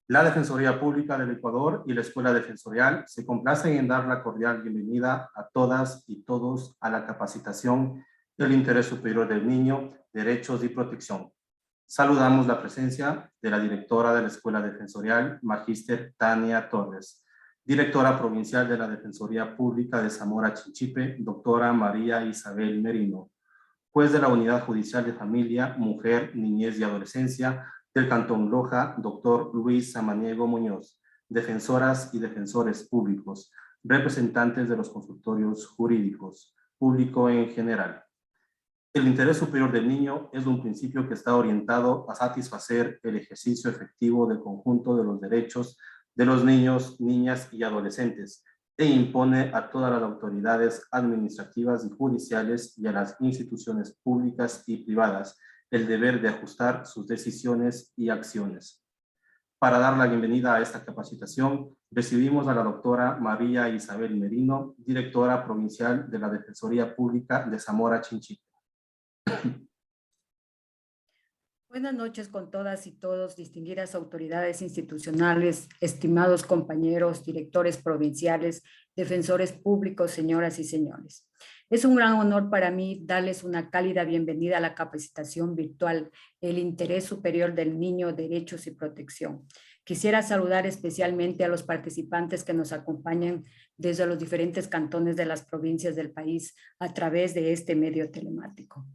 La Defensoría Pública del Ecuador y la Escuela Defensorial se complacen en dar la cordial bienvenida a todas y todos a la capacitación del interés superior del niño, derechos y protección. Saludamos la presencia de la directora de la Escuela Defensorial, Magíster Tania Torres, directora provincial de la Defensoría Pública de Zamora Chinchipe, doctora María Isabel Merino, juez de la Unidad Judicial de Familia, Mujer, Niñez y Adolescencia del Cantón Loja, doctor Luis Samaniego Muñoz, defensoras y defensores públicos, representantes de los consultorios jurídicos, público en general. El interés superior del niño es un principio que está orientado a satisfacer el ejercicio efectivo del conjunto de los derechos de los niños, niñas y adolescentes, e impone a todas las autoridades administrativas y judiciales y a las instituciones públicas y privadas el deber de ajustar sus decisiones y acciones. Para dar la bienvenida a esta capacitación, recibimos a la doctora María Isabel Merino, directora provincial de la Defensoría Pública de Zamora Chinchipe. Buenas noches con todas y todos, distinguidas autoridades institucionales, estimados compañeros, directores provinciales, defensores públicos, señoras y señores. Es un gran honor para mí darles una cálida bienvenida a la capacitación virtual El Interés Superior del Niño, Derechos y Protección. Quisiera saludar especialmente a los participantes que nos acompañan desde los diferentes cantones de las provincias del país a través de este medio telemático.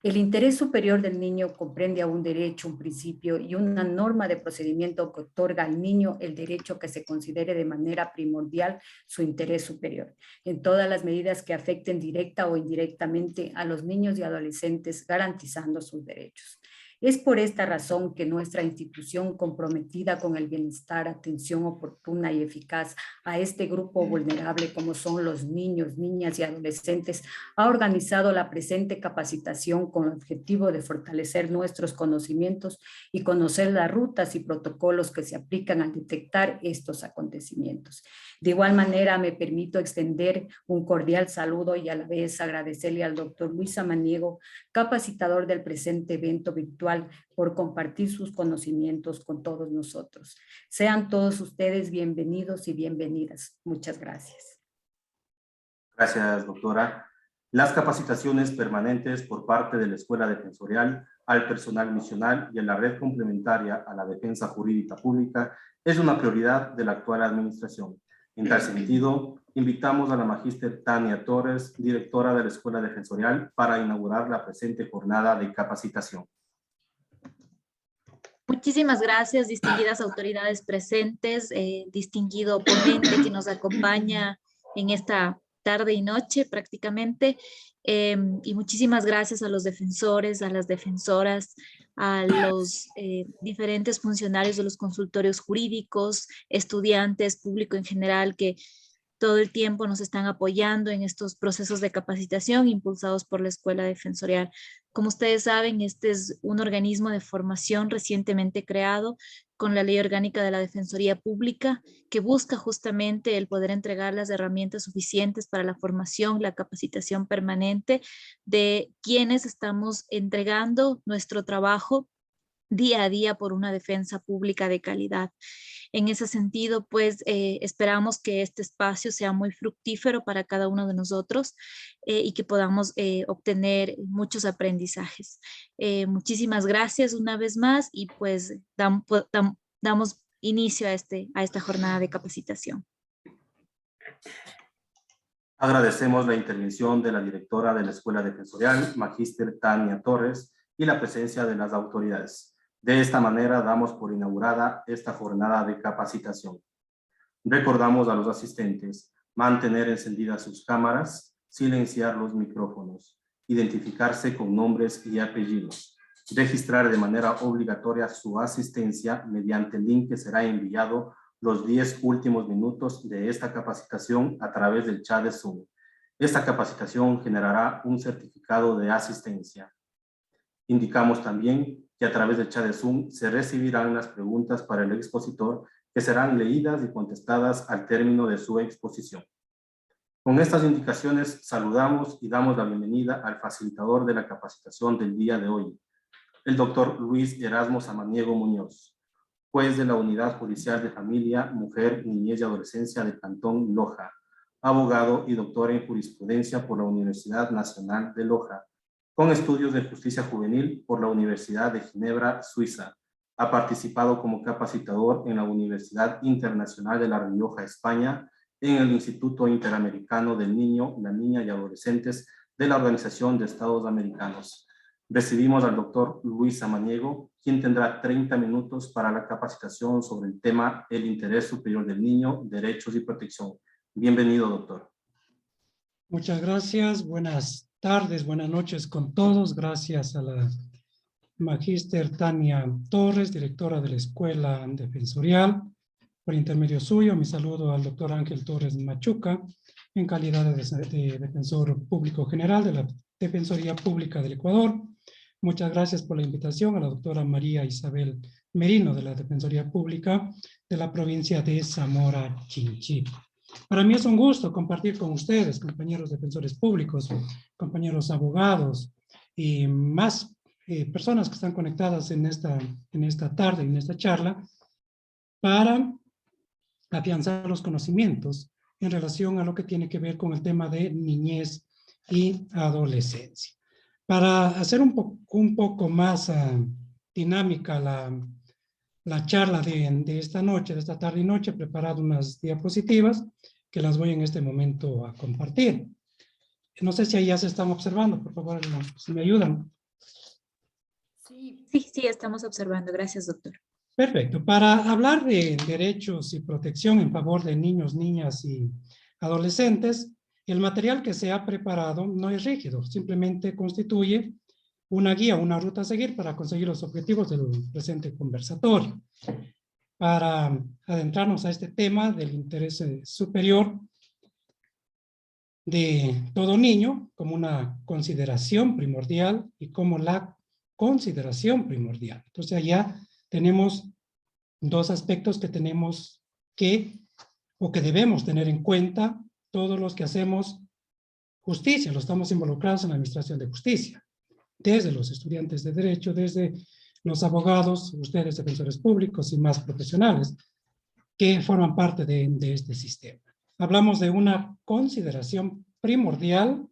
El interés superior del niño comprende a un derecho, un principio y una norma de procedimiento que otorga al niño el derecho que se considere de manera primordial su interés superior, en todas las medidas que afecten directa o indirectamente a los niños y adolescentes, garantizando sus derechos. Es por esta razón que nuestra institución, comprometida con el bienestar, atención oportuna y eficaz a este grupo vulnerable como son los niños, niñas y adolescentes, ha organizado la presente capacitación con el objetivo de fortalecer nuestros conocimientos y conocer las rutas y protocolos que se aplican al detectar estos acontecimientos. De igual manera, me permito extender un cordial saludo y a la vez agradecerle al doctor Luis Samaniego, capacitador del presente evento virtual, por compartir sus conocimientos con todos nosotros. Sean todos ustedes bienvenidos y bienvenidas. Muchas gracias. Gracias, doctora. Las capacitaciones permanentes por parte de la Escuela Defensorial al personal misional y a la red complementaria a la defensa jurídica pública es una prioridad de la actual administración. En tal sentido, invitamos a la magíster Tania Torres, directora de la Escuela Defensorial, para inaugurar la presente jornada de capacitación. Muchísimas gracias, distinguidas autoridades presentes, distinguido ponente que nos acompaña en esta tarde y noche prácticamente, y muchísimas gracias a los defensores, a las defensoras, a los diferentes funcionarios de los consultorios jurídicos, estudiantes, público en general que todo el tiempo nos están apoyando en estos procesos de capacitación impulsados por la Escuela Defensorial. Como ustedes saben, este es un organismo de formación recientemente creado con la Ley Orgánica de la Defensoría Pública, que busca justamente el poder entregar las herramientas suficientes para la formación, la capacitación permanente de quienes estamos entregando nuestro trabajo día a día por una defensa pública de calidad. En ese sentido, pues esperamos que este espacio sea muy fructífero para cada uno de nosotros y que podamos obtener muchos aprendizajes. Muchísimas gracias una vez más y pues damos inicio a esta jornada de capacitación. Agradecemos la intervención de la directora de la Escuela Defensorial, magíster Tania Torres, y la presencia de las autoridades. De esta manera damos por inaugurada esta jornada de capacitación. Recordamos a los asistentes mantener encendidas sus cámaras, silenciar los micrófonos, identificarse con nombres y apellidos, registrar de manera obligatoria su asistencia mediante el link que será enviado los 10 últimos minutos de esta capacitación a través del chat de Zoom. Esta capacitación generará un certificado de asistencia. Indicamos también que a través del chat de Zoom se recibirán las preguntas para el expositor que serán leídas y contestadas al término de su exposición. Con estas indicaciones saludamos y damos la bienvenida al facilitador de la capacitación del día de hoy, el doctor Luis Erasmo Samaniego Muñoz, juez de la Unidad Judicial de Familia, Mujer, Niñez y Adolescencia del Cantón Loja, abogado y doctor en jurisprudencia por la Universidad Nacional de Loja, con estudios de justicia juvenil por la Universidad de Ginebra, Suiza. Ha participado como capacitador en la Universidad Internacional de La Rioja, España, en el Instituto Interamericano del Niño, la Niña y Adolescentes de la Organización de Estados Americanos. Recibimos al doctor Luis Samaniego, quien tendrá 30 minutos para la capacitación sobre el tema El interés superior del niño, derechos y protección. Bienvenido, doctor. Muchas gracias. Buenas tardes, buenas noches con todos. Gracias a la magíster Tania Torres, directora de la Escuela Defensorial. Por intermedio suyo, mi saludo al doctor Ángel Torres Machuca, en calidad de Defensor Público General de la Defensoría Pública del Ecuador. Muchas gracias por la invitación a la doctora María Isabel Merino de la Defensoría Pública de la provincia de Zamora Chinchipe. Para mí es un gusto compartir con ustedes, compañeros defensores públicos, compañeros abogados y más personas que están conectadas en esta tarde, en esta charla, para afianzar los conocimientos en relación a lo que tiene que ver con el tema de niñez y adolescencia. Para hacer un poco más dinámica la charla de esta noche, de esta tarde y noche, he preparado unas diapositivas que las voy en este momento a compartir. No sé si ahí ya se están observando, por favor, si me ayudan. Sí, estamos observando. Gracias, doctor. Perfecto. Para hablar de derechos y protección en favor de niños, niñas y adolescentes, el material que se ha preparado no es rígido, simplemente constituye una guía, una ruta a seguir para conseguir los objetivos del presente conversatorio. Para adentrarnos a este tema del interés superior de todo niño como una consideración primordial y como la consideración primordial. Entonces allá tenemos dos aspectos que tenemos que, o que debemos tener en cuenta todos los que hacemos justicia, los estamos involucrados en la administración de justicia, desde los estudiantes de derecho, desde los abogados, ustedes defensores públicos y más profesionales que forman parte de este sistema. Hablamos de una consideración primordial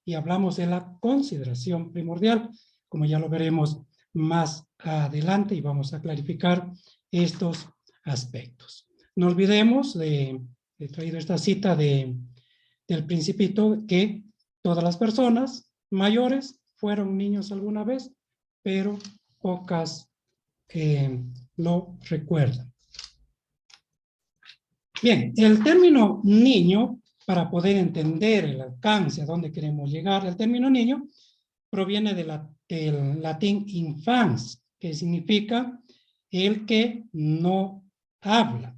y hablamos de la consideración primordial, como ya lo veremos más adelante y vamos a clarificar estos aspectos. No olvidemos, he traído esta cita del Principito, que todas las personas mayores fueron niños alguna vez, pero pocas lo recuerdan. Bien, el término niño, para poder entender el alcance a dónde queremos llegar, el término niño proviene del latín infans, que significa el que no habla,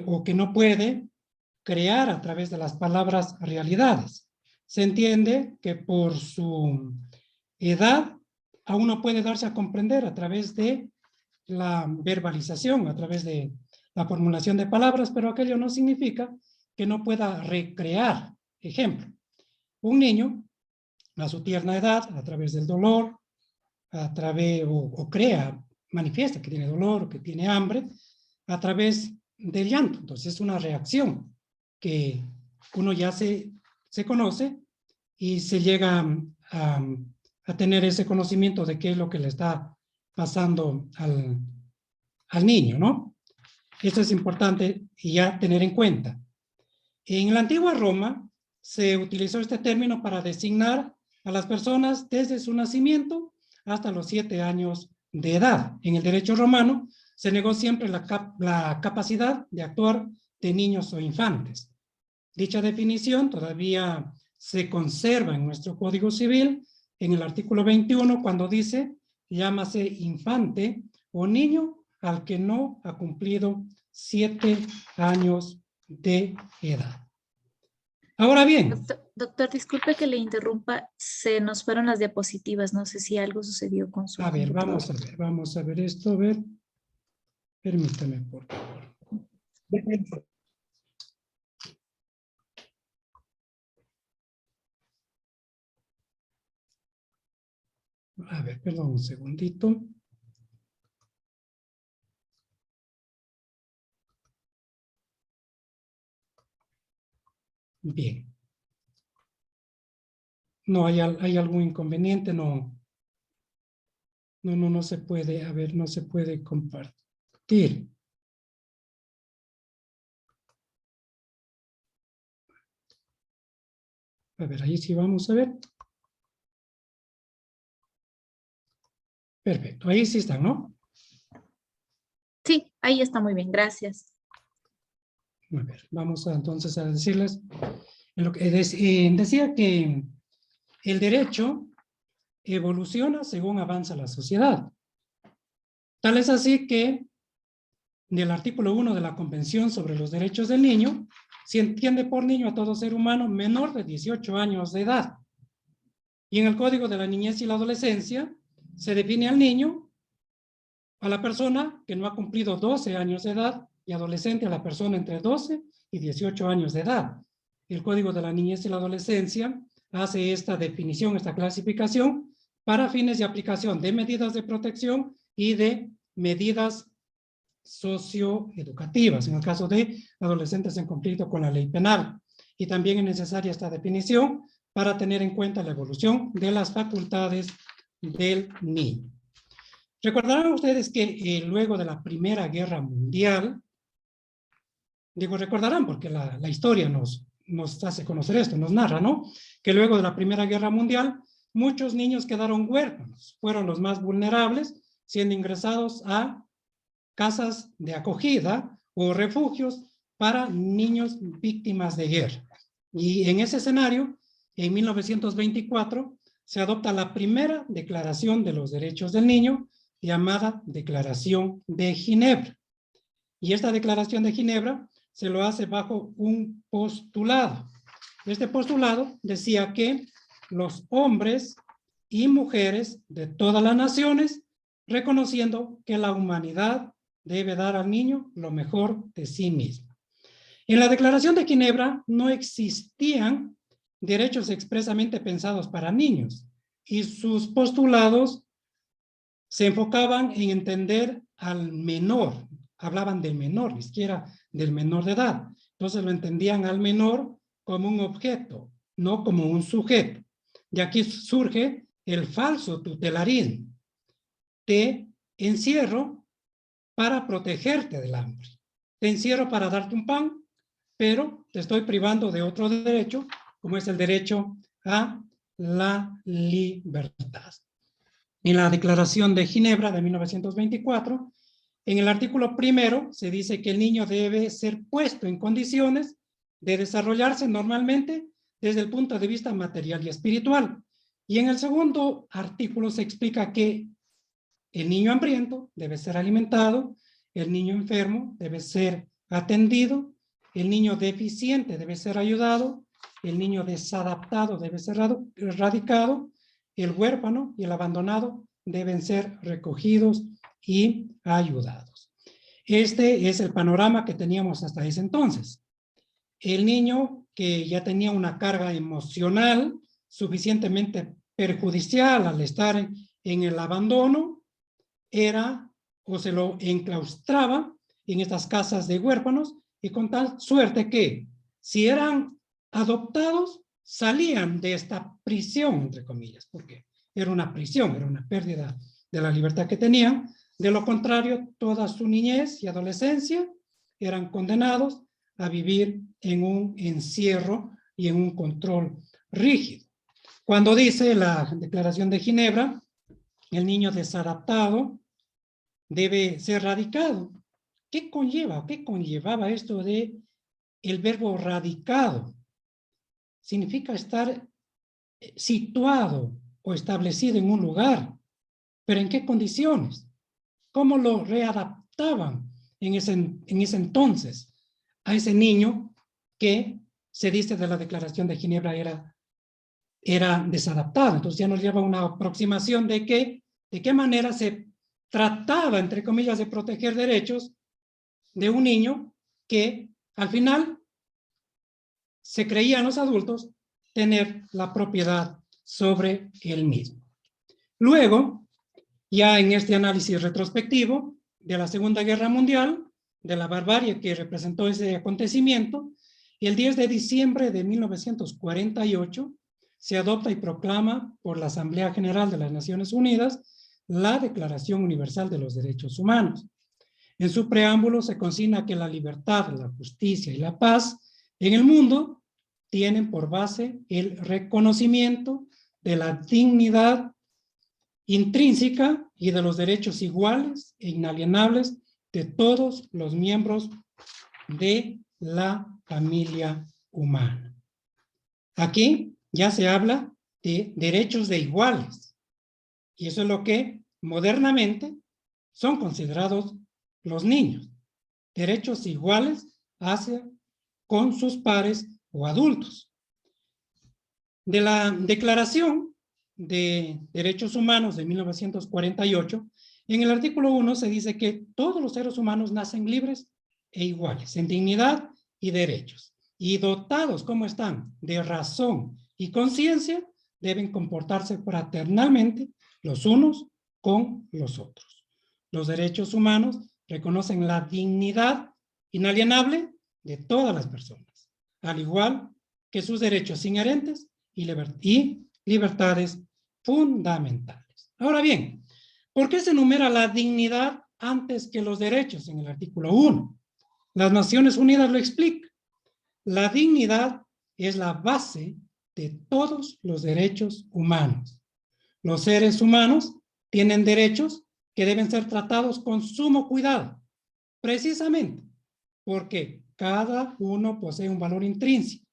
o que no puede crear a través de las palabras realidades. Se entiende que por su edad aún no puede darse a comprender a través de la verbalización, a través de la formulación de palabras, pero aquello no significa que no pueda recrear. Ejemplo, un niño a su tierna edad, a través del dolor, manifiesta que tiene dolor o que tiene hambre, a través del llanto. Entonces es una reacción que uno ya se conoce y se llega a tener ese conocimiento de qué es lo que le está pasando al niño, ¿no? Esto es importante y ya tener en cuenta. En la antigua Roma se utilizó este término para designar a las personas desde su nacimiento hasta los 7 años de edad. En el derecho romano se negó siempre la capacidad de actuar de niños o infantes. Dicha definición todavía se conserva en nuestro Código Civil en el artículo 21 cuando dice: llámase infante o niño al que no ha cumplido 7 años de edad. Ahora bien. Doctor, disculpe que le interrumpa, se nos fueron las diapositivas, no sé si algo sucedió con su computador. Vamos a ver esto, permítame por favor. A ver, perdón, un segundito. Bien. No, hay algún inconveniente, no. No se puede, a ver, no se puede compartir. A ver, ahí sí vamos a ver. Perfecto, ahí sí están, ¿no? Sí, ahí está muy bien, gracias. A ver, vamos entonces a decirles, en lo que decía que el derecho evoluciona según avanza la sociedad. Tal es así que del artículo 1 de la Convención sobre los Derechos del Niño, se entiende por niño a todo ser humano menor de 18 años de edad. Y en el Código de la Niñez y la Adolescencia se define al niño, a la persona que no ha cumplido 12 años de edad, y adolescente a la persona entre 12 y 18 años de edad. El Código de la Niñez y la Adolescencia hace esta definición, esta clasificación, para fines de aplicación de medidas de protección y de medidas socioeducativas, en el caso de adolescentes en conflicto con la ley penal. Y también es necesaria esta definición para tener en cuenta la evolución de las facultades del niño. Recordarán ustedes que luego de la Primera Guerra Mundial, digo recordarán porque la historia nos hace conocer esto, nos narra, ¿no? Que luego de la Primera Guerra Mundial, muchos niños quedaron huérfanos, fueron los más vulnerables, siendo ingresados a casas de acogida o refugios para niños víctimas de guerra. Y en ese escenario, en 1924, se adopta la primera Declaración de los Derechos del Niño, llamada Declaración de Ginebra. Y esta Declaración de Ginebra se lo hace bajo un postulado. Este postulado decía que los hombres y mujeres de todas las naciones, reconociendo que la humanidad debe dar al niño lo mejor de sí mismo. En la Declaración de Ginebra no existían derechos expresamente pensados para niños y sus postulados se enfocaban en entender al menor, hablaban del menor, ni siquiera del menor de edad. Entonces lo entendían al menor como un objeto, no como un sujeto. Y aquí surge el falso tutelarismo. Te encierro para protegerte del hambre. Te encierro para darte un pan, pero te estoy privando de otro derecho, como es el derecho a la libertad. En la Declaración de Ginebra de 1924, en el artículo primero se dice que el niño debe ser puesto en condiciones de desarrollarse normalmente desde el punto de vista material y espiritual. Y en el segundo artículo se explica que el niño hambriento debe ser alimentado, el niño enfermo debe ser atendido, el niño deficiente debe ser ayudado, el niño desadaptado debe ser erradicado, el huérfano y el abandonado deben ser recogidos y ayudados. Este es el panorama que teníamos hasta ese entonces. El niño que ya tenía una carga emocional suficientemente perjudicial al estar en el abandono, era o se lo enclaustraba en estas casas de huérfanos, y con tal suerte que si eran adoptados salían de esta prisión, entre comillas, porque era una prisión, era una pérdida de la libertad que tenían. De lo contrario, toda su niñez y adolescencia eran condenados a vivir en un encierro y en un control rígido. Cuando dice la Declaración de Ginebra, el niño desadaptado debe ser radicado. ¿Qué conlleva? ¿Qué conllevaba esto de el verbo radicado? Significa estar situado o establecido en un lugar, pero ¿en qué condiciones? ¿Cómo lo readaptaban en ese entonces a ese niño que se dice de la Declaración de Ginebra era desadaptado? Entonces ya nos lleva una aproximación de qué manera se trataba, entre comillas, de proteger derechos de un niño que al final se creían los adultos tener la propiedad sobre él mismo. Luego, ya en este análisis retrospectivo de la Segunda Guerra Mundial, de la barbarie que representó ese acontecimiento, el 10 de diciembre de 1948 se adopta y proclama por la Asamblea General de las Naciones Unidas la Declaración Universal de los Derechos Humanos. En su preámbulo se consigna que la libertad, la justicia y la paz en el mundo tienen por base el reconocimiento de la dignidad intrínseca y de los derechos iguales e inalienables de todos los miembros de la familia humana. Aquí ya se habla de derechos de iguales, y eso es lo que modernamente son considerados los niños, derechos iguales con sus pares o adultos. De la Declaración de Derechos Humanos de 1948, en el artículo 1 se dice que todos los seres humanos nacen libres e iguales, en dignidad y derechos, y dotados, como están, de razón y conciencia, deben comportarse fraternalmente los unos con los otros. Los derechos humanos reconocen la dignidad inalienable de todas las personas, al igual que sus derechos inherentes y libertades fundamentales. Ahora bien, ¿por qué se enumera la dignidad antes que los derechos en el artículo 1? Las Naciones Unidas lo explican. La dignidad es la base de todos los derechos humanos. Los seres humanos tienen derechos que deben ser tratados con sumo cuidado, precisamente porque cada uno posee un valor intrínseco.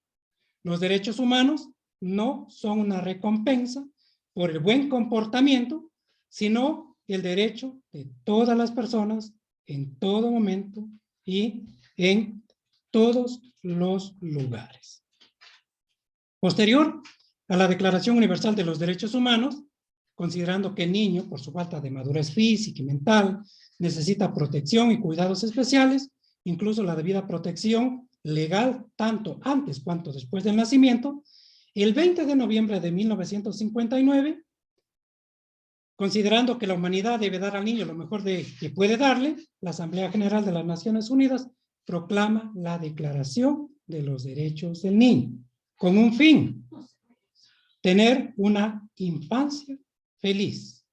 Los derechos humanos no son una recompensa por el buen comportamiento, sino el derecho de todas las personas en todo momento y en todos los lugares. Posterior a la Declaración Universal de los Derechos Humanos, considerando que el niño, por su falta de madurez física y mental, necesita protección y cuidados especiales, incluso la debida protección legal, tanto antes cuanto después del nacimiento, el 20 de noviembre de 1959, considerando que la humanidad debe dar al niño lo mejor que puede darle, la Asamblea General de las Naciones Unidas proclama la Declaración de los Derechos del Niño, con un fin: tener una infancia feliz,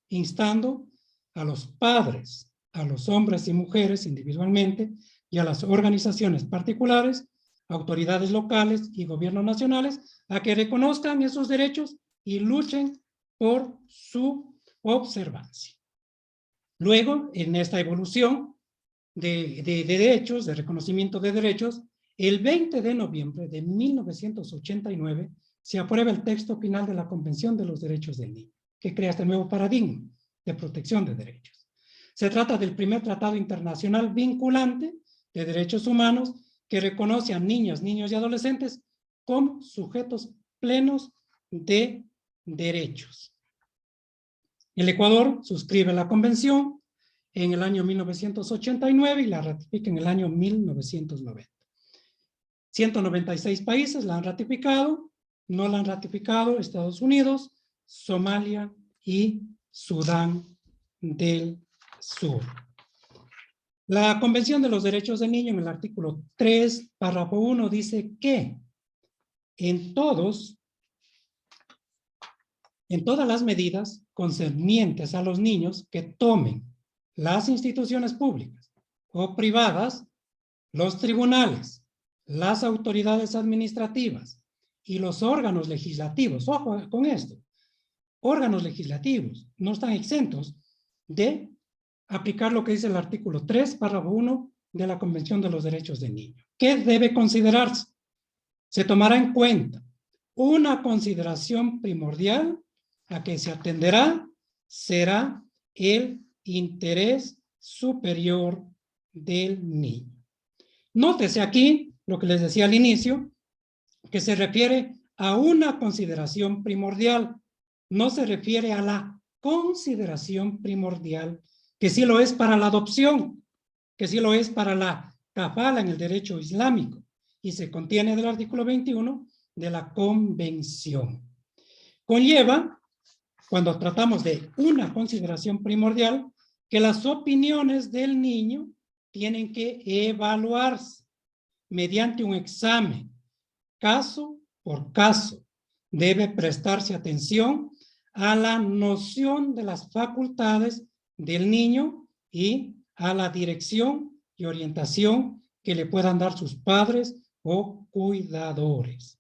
instando a los padres, a los hombres y mujeres individualmente y a las organizaciones particulares, autoridades locales y gobiernos nacionales a que reconozcan esos derechos y luchen por su observancia. Luego, en esta evolución de derechos, de reconocimiento de derechos, el 20 de noviembre de 1989 se aprueba el texto final de la Convención de los Derechos del Niño, que crea este nuevo paradigma de protección de derechos. Se trata del primer tratado internacional vinculante de derechos humanos que reconoce a niñas, niños y adolescentes como sujetos plenos de derechos. El Ecuador suscribe la convención en el año 1989 y la ratifica en el año 1990. 196 países la han ratificado, no la han ratificado Estados Unidos, Somalia y Sudán del Sur. La Convención de los Derechos del Niño en el artículo 3, párrafo 1, dice que en todas las medidas concernientes a los niños que tomen las instituciones públicas o privadas, los tribunales, las autoridades administrativas y los órganos legislativos, ojo con esto, órganos legislativos no están exentos de aplicar lo que dice el artículo 3, párrafo 1 de la Convención de los Derechos del Niño. ¿Qué debe considerarse? Se tomará en cuenta una consideración primordial a que se atenderá será el interés superior del niño. Nótese aquí lo que les decía al inicio, que se refiere a una consideración primordial, no se refiere a la consideración primordial, que sí lo es para la adopción, que sí lo es para la kafala en el derecho islámico, y se contiene del artículo 21 de la Convención. Conlleva cuando tratamos de una consideración primordial, que las opiniones del niño tienen que evaluarse mediante un examen, caso por caso. Debe prestarse atención a la noción de las facultades del niño y a la dirección y orientación que le puedan dar sus padres o cuidadores.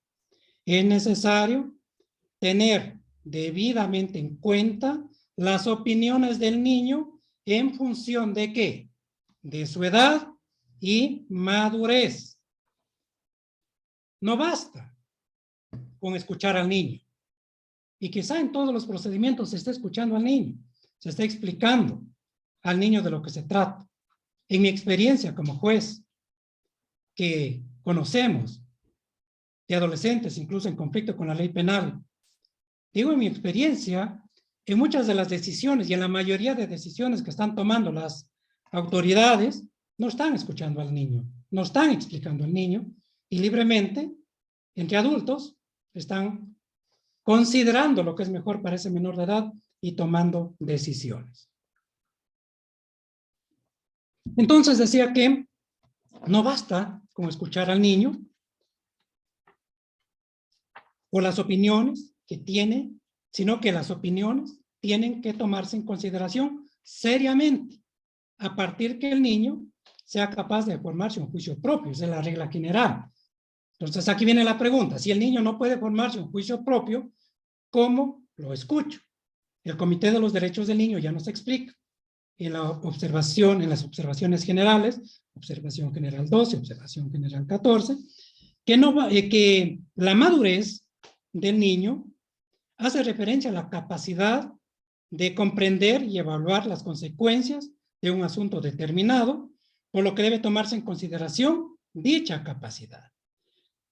Es necesario tener debidamente en cuenta las opiniones del niño en función de ¿qué? De su edad y madurez. No basta con escuchar al niño. Y quizá en todos los procedimientos se está escuchando al niño, se está explicando al niño de lo que se trata. En mi experiencia como juez, que conocemos de adolescentes, incluso en conflicto con la ley penal, digo en mi experiencia, en muchas de las decisiones y en la mayoría de decisiones que están tomando las autoridades, no están escuchando al niño, no están explicando al niño y libremente, entre adultos, están considerando lo que es mejor para ese menor de edad y tomando decisiones. Entonces decía que no basta con escuchar al niño o las opiniones que tiene, sino que las opiniones tienen que tomarse en consideración seriamente a partir que el niño sea capaz de formarse un juicio propio. Esa es la regla general. Entonces aquí viene la pregunta, si el niño no puede formarse un juicio propio, ¿cómo lo escucho? El Comité de los Derechos del Niño ya nos explica en la observación, en las observaciones generales, observación general 12, observación general 14, que la madurez del niño hace referencia a la capacidad de comprender y evaluar las consecuencias de un asunto determinado, por lo que debe tomarse en consideración dicha capacidad.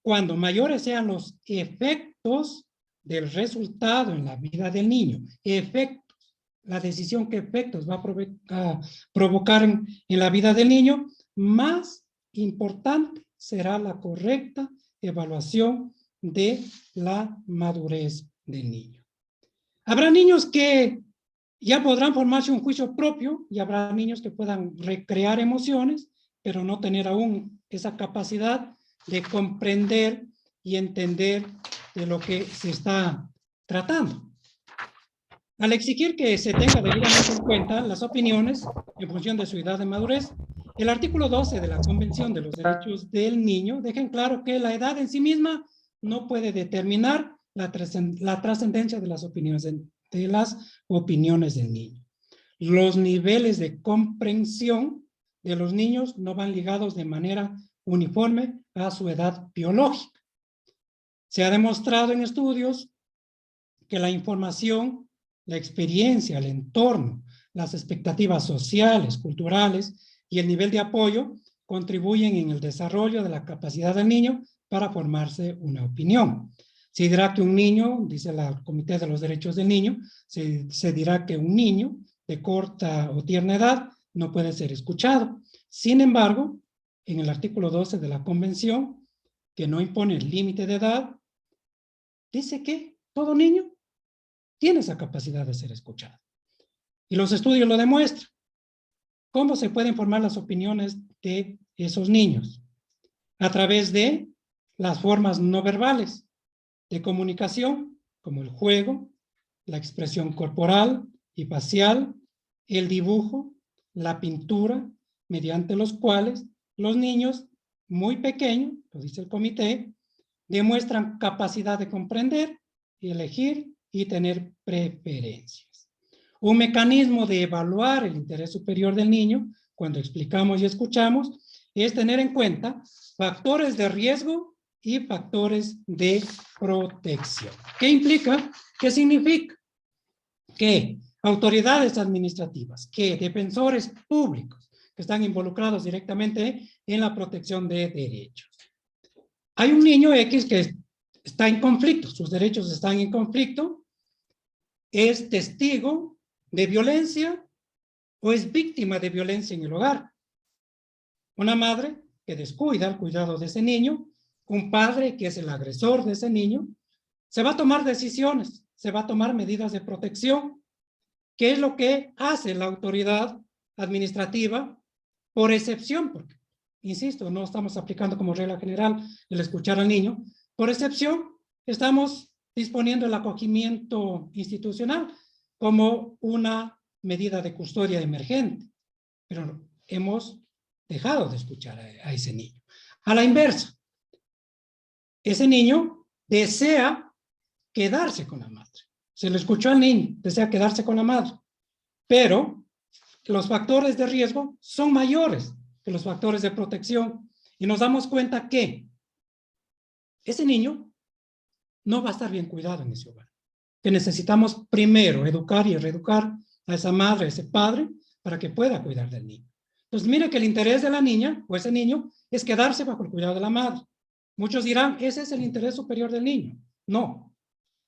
Cuando mayores sean los efectos del resultado en la vida del niño, efectos, la decisión que efectos va a provocar en la vida del niño, más importante será la correcta evaluación de la madurez del niño. Habrá niños que ya podrán formarse un juicio propio y habrá niños que puedan recrear emociones, pero no tener aún esa capacidad de comprender y entender de lo que se está tratando. Al exigir que se tenga debidamente en cuenta las opiniones en función de su edad de madurez, el artículo 12 de la Convención de los Derechos del Niño deja en claro que la edad en sí misma no puede determinar la trascendencia de las opiniones del niño. Los niveles de comprensión de los niños no van ligados de manera uniforme a su edad biológica. Se ha demostrado en estudios que la información, la experiencia, el entorno, las expectativas sociales, culturales y el nivel de apoyo contribuyen en el desarrollo de la capacidad del niño para formarse una opinión. Se dirá que un niño, dice el Comité de los Derechos del Niño, se dirá que un niño de corta o tierna edad no puede ser escuchado. Sin embargo, en el artículo 12 de la Convención, que no impone el límite de edad, dice que todo niño tiene esa capacidad de ser escuchado. Y los estudios lo demuestran. ¿Cómo se pueden formar las opiniones de esos niños? A través de las formas no verbales de comunicación, como el juego, la expresión corporal y facial, el dibujo, la pintura, mediante los cuales los niños muy pequeños, lo dice el comité, demuestran capacidad de comprender, elegir y tener preferencias. Un mecanismo de evaluar el interés superior del niño, cuando explicamos y escuchamos, es tener en cuenta factores de riesgo y factores de protección. ¿Qué implica? ¿Qué significa? Que autoridades administrativas, que defensores públicos que están involucrados directamente en la protección de derechos. Hay un niño X que está en conflicto, sus derechos están en conflicto, es testigo de violencia o es víctima de violencia en el hogar. Una madre que descuida el cuidado de ese niño, un padre que es el agresor de ese niño, se va a tomar decisiones se va a tomar medidas de protección, que es lo que hace la autoridad administrativa por excepción, porque, insisto, no estamos aplicando como regla general el escuchar al niño. Por excepción, estamos disponiendo el acogimiento institucional como una medida de custodia emergente, pero hemos dejado de escuchar a ese niño. A la inversa, ese niño desea quedarse con la madre. Se le escuchó al niño, desea quedarse con la madre, pero los factores de riesgo son mayores que los factores de protección y nos damos cuenta que ese niño no va a estar bien cuidado en ese hogar. Que necesitamos primero educar y reeducar a esa madre, a ese padre, para que pueda cuidar del niño. Entonces, mire que el interés de la niña o ese niño es quedarse bajo el cuidado de la madre. Muchos dirán, ese es el interés superior del niño. No.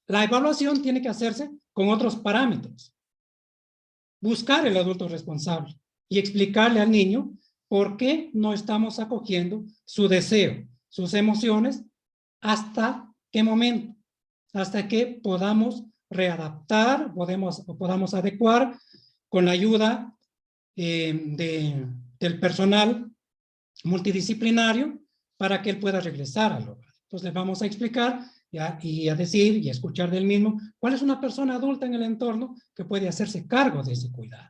La evaluación tiene que hacerse con otros parámetros. Buscar el adulto responsable y explicarle al niño por qué no estamos acogiendo su deseo, sus emociones, hasta qué momento, hasta que podamos readaptar, podamos adecuar con la ayuda del personal multidisciplinario para que él pueda regresar al hogar. Entonces le vamos a explicar y a decir y a escuchar del mismo cuál es una persona adulta en el entorno que puede hacerse cargo de ese cuidado.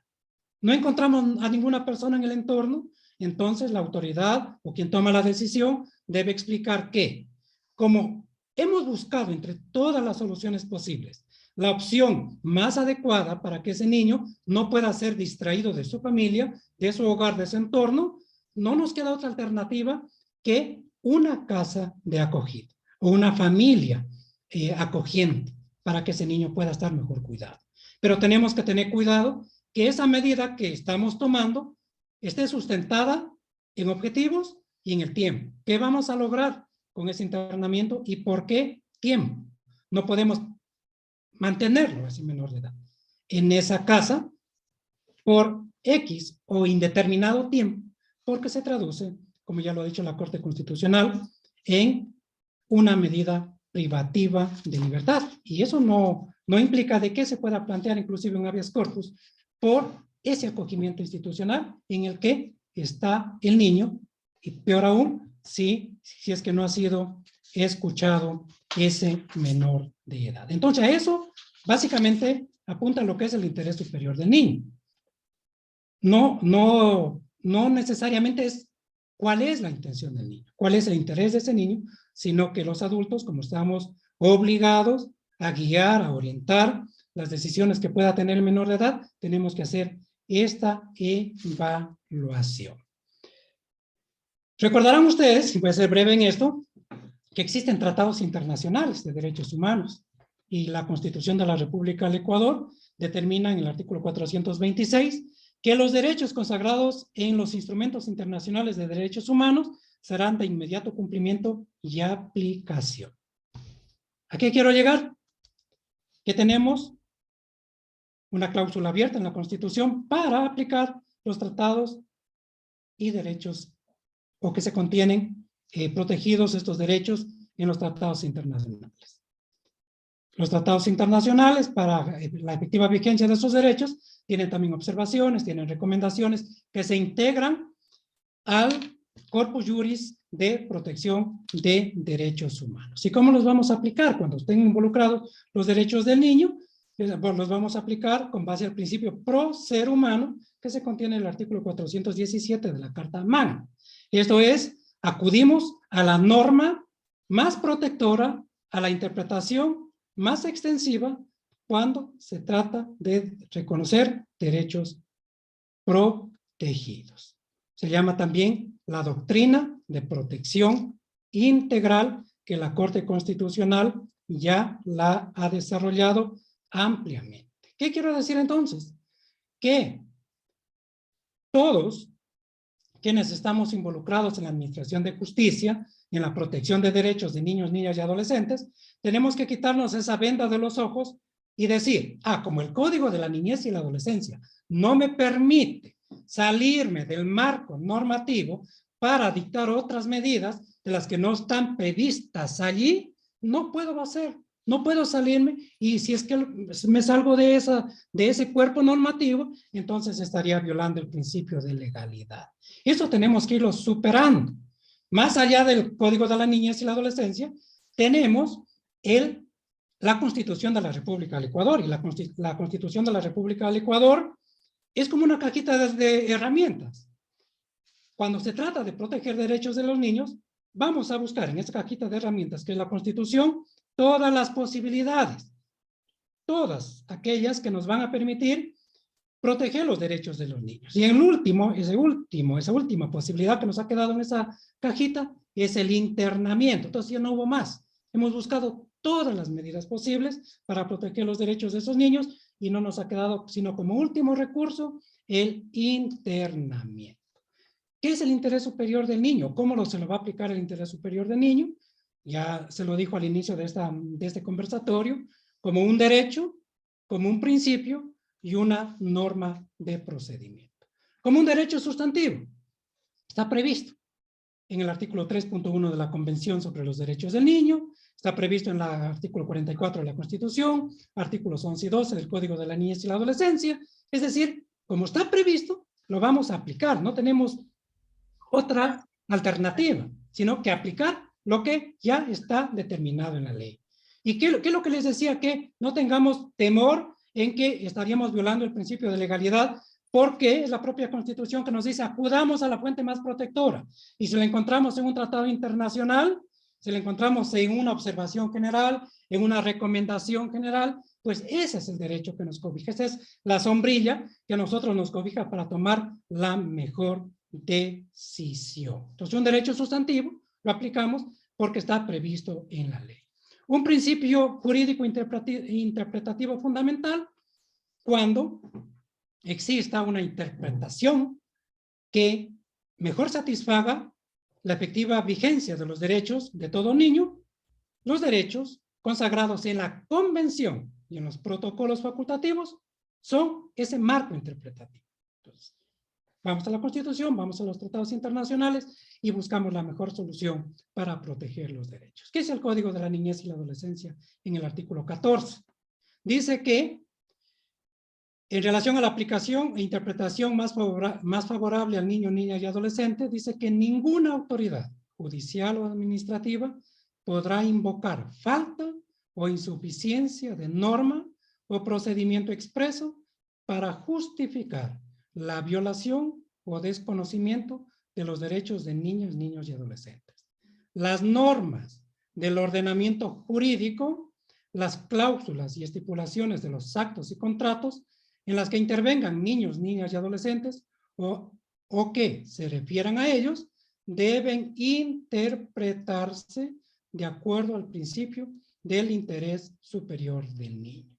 No encontramos a ninguna persona en el entorno, entonces la autoridad o quien toma la decisión debe explicar que, como hemos buscado entre todas las soluciones posibles la opción más adecuada para que ese niño no pueda ser distraído de su familia, de su hogar, de su entorno, no nos queda otra alternativa que una casa de acogida o una familia acogiente para que ese niño pueda estar mejor cuidado. Pero tenemos que tener cuidado que esa medida que estamos tomando esté sustentada en objetivos y en el tiempo. ¿Qué vamos a lograr con ese internamiento y por qué tiempo? No podemos mantenerlo así menor de edad en esa casa por X o indeterminado tiempo, porque se traduce, como ya lo ha dicho la Corte Constitucional, en una medida privativa de libertad. Y eso no implica de que se pueda plantear inclusive un habeas corpus por ese acogimiento institucional en el que está el niño, y peor aún, si es que no ha sido escuchado ese menor de edad. Entonces, eso básicamente apunta a lo que es el interés superior del niño. No necesariamente es cuál es la intención del niño, cuál es el interés de ese niño, sino que los adultos, como estamos obligados a guiar, a orientar las decisiones que pueda tener el menor de edad, tenemos que hacer esta evaluación. Recordarán ustedes, y voy a ser breve en esto, que existen tratados internacionales de derechos humanos y la Constitución de la República del Ecuador determina en el artículo 426 que los derechos consagrados en los instrumentos internacionales de derechos humanos serán de inmediato cumplimiento y aplicación. ¿A qué quiero llegar? Que tenemos una cláusula abierta en la Constitución para aplicar los tratados y derechos o que se contienen protegidos estos derechos en los tratados internacionales. Los tratados internacionales, para la efectiva vigencia de esos derechos, tienen también observaciones, tienen recomendaciones que se integran al corpus juris de protección de derechos humanos. ¿Y cómo los vamos a aplicar? Cuando estén involucrados los derechos del niño, los vamos a aplicar con base al principio pro ser humano que se contiene en el artículo 417 de la Carta Magna. Esto es, acudimos a la norma más protectora, a la interpretación más extensiva cuando se trata de reconocer derechos protegidos. Se llama también la doctrina de protección integral que la Corte Constitucional ya la ha desarrollado ampliamente. ¿Qué quiero decir entonces? Que todos quienes estamos involucrados en la administración de justicia, en la protección de derechos de niños, niñas y adolescentes, tenemos que quitarnos esa venda de los ojos y decir, como el Código de la Niñez y la Adolescencia no me permite salirme del marco normativo para dictar otras medidas de las que no están previstas allí, no puedo hacer No puedo salirme, y si es que me salgo de ese cuerpo normativo, entonces estaría violando el principio de legalidad. Eso tenemos que irlo superando. Más allá del Código de la Niñez y la Adolescencia, tenemos la Constitución de la República del Ecuador, y la Constitución de la República del Ecuador es como una cajita de herramientas. Cuando se trata de proteger derechos de los niños, vamos a buscar en esta cajita de herramientas, que es la Constitución, todas las posibilidades, todas aquellas que nos van a permitir proteger los derechos de los niños. Y esa última posibilidad que nos ha quedado en esa cajita es el internamiento. Entonces ya no hubo más. Hemos buscado todas las medidas posibles para proteger los derechos de esos niños y no nos ha quedado sino como último recurso el internamiento. ¿Qué es el interés superior del niño? ¿Cómo se lo va a aplicar el interés superior del niño? Ya se lo dijo al inicio de este conversatorio, como un derecho, como un principio y una norma de procedimiento. Como un derecho sustantivo, está previsto en el artículo 3.1 de la Convención sobre los Derechos del Niño, está previsto en el artículo 44 de la Constitución, artículos 11 y 12 del Código de la Niñez y la Adolescencia. Es decir, como está previsto, lo vamos a aplicar. No tenemos otra alternativa, sino que aplicar lo que ya está determinado en la ley. ¿Y qué es lo que les decía? Que no tengamos temor en que estaríamos violando el principio de legalidad, porque es la propia Constitución que nos dice acudamos a la fuente más protectora. Y si la encontramos en un tratado internacional, si la encontramos en una observación general, en una recomendación general, pues ese es el derecho que nos cobija. Esa es la sombrilla que a nosotros nos cobija para tomar la mejor decisión. Entonces, un derecho sustantivo lo aplicamos porque está previsto en la ley. Un principio jurídico interpretativo fundamental cuando exista una interpretación que mejor satisfaga la efectiva vigencia de los derechos de todo niño, los derechos consagrados en la Convención y en los protocolos facultativos son ese marco interpretativo. Entonces, vamos a la Constitución, vamos a los tratados internacionales y buscamos la mejor solución para proteger los derechos. ¿Qué es el Código de la Niñez y la Adolescencia en el artículo 14? Dice que en relación a la aplicación e interpretación más favorable al niño, niña y adolescente, dice que ninguna autoridad judicial o administrativa podrá invocar falta o insuficiencia de norma o procedimiento expreso para justificar la violación o desconocimiento de los derechos de niñas, niños y adolescentes. Las normas del ordenamiento jurídico, las cláusulas y estipulaciones de los actos y contratos en las que intervengan niños, niñas y adolescentes o que se refieran a ellos, deben interpretarse de acuerdo al principio del interés superior del niño.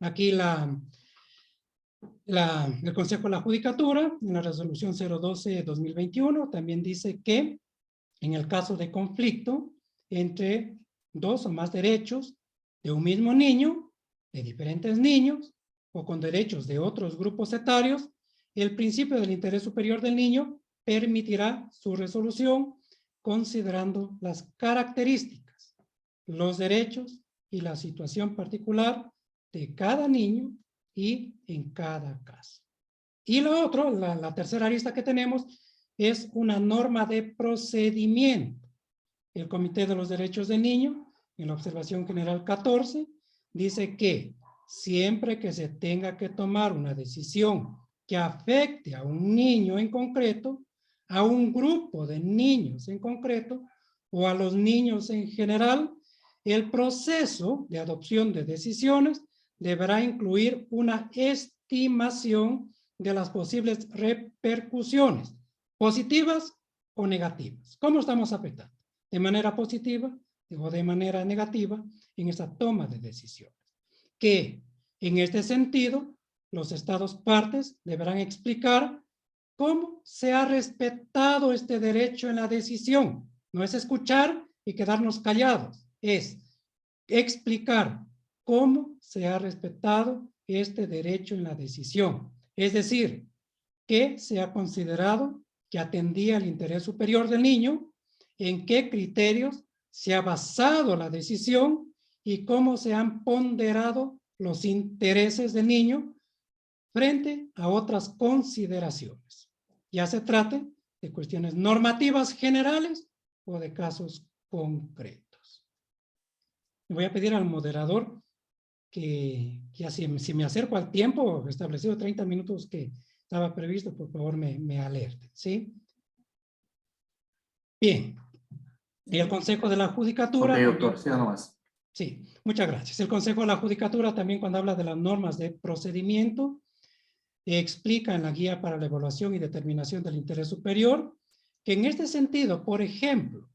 Aquí el Consejo de la Judicatura, en la resolución 012-2021, también dice que en el caso de conflicto entre dos o más derechos de un mismo niño, de diferentes niños, o con derechos de otros grupos etarios, el principio del interés superior del niño permitirá su resolución considerando las características, los derechos y la situación particular de cada niño y en cada caso. Y lo otro, la tercera arista que tenemos, es una norma de procedimiento. El Comité de los Derechos del Niño, en la observación general 14, dice que siempre que se tenga que tomar una decisión que afecte a un niño en concreto, a un grupo de niños en concreto, o a los niños en general, el proceso de adopción de decisiones deberá incluir una estimación de las posibles repercusiones, positivas o negativas. ¿Cómo estamos afectando? ¿De manera positiva o de manera negativa en esa toma de decisiones? Que en este sentido, los estados partes deberán explicar cómo se ha respetado este derecho en la decisión. No es escuchar y quedarnos callados, es explicar cómo se ha respetado este derecho en la decisión. Es decir, que se ha considerado que atendía al interés superior del niño, en qué criterios se ha basado la decisión y cómo se han ponderado los intereses del niño frente a otras consideraciones. Ya se trate de cuestiones normativas generales o de casos concretos. Le voy a pedir al moderador que ya si me acerco al tiempo establecido, 30 minutos que estaba previsto, por favor me alerte, ¿sí? Bien. Y el Consejo de la Judicatura. Ok, doctor, sí, nomás. Sí, muchas gracias. El Consejo de la Judicatura también, cuando habla de las normas de procedimiento, explica en la guía para la evaluación y determinación del interés superior que en este sentido, por ejemplo,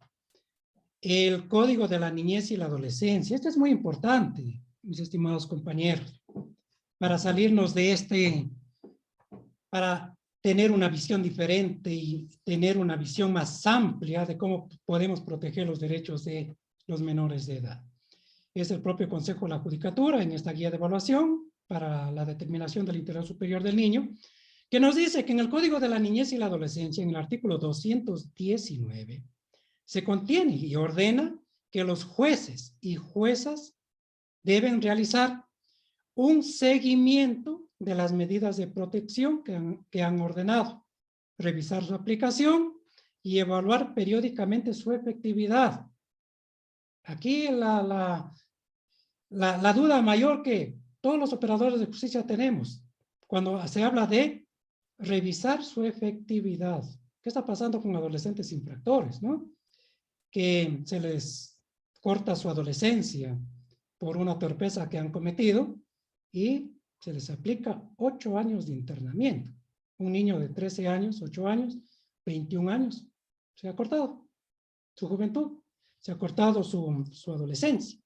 el Código de la Niñez y la Adolescencia, esto es muy importante, mis estimados compañeros, para salirnos de para tener una visión diferente y tener una visión más amplia de cómo podemos proteger los derechos de los menores de edad. Es el propio Consejo de la Judicatura en esta guía de evaluación para la determinación del interés superior del niño, que nos dice que en el Código de la Niñez y la Adolescencia, en el artículo 219, se contiene y ordena que los jueces y juezas deben realizar un seguimiento de las medidas de protección que han ordenado, revisar su aplicación y evaluar periódicamente su efectividad. Aquí la duda mayor que todos los operadores de justicia tenemos cuando se habla de revisar su efectividad. ¿Qué está pasando con adolescentes infractores, no? Que se les corta su adolescencia por una torpeza que han cometido y se les aplica 8 años de internamiento. Un niño de 13 años, 8 años, 21 años, se ha cortado su juventud, se ha cortado su adolescencia.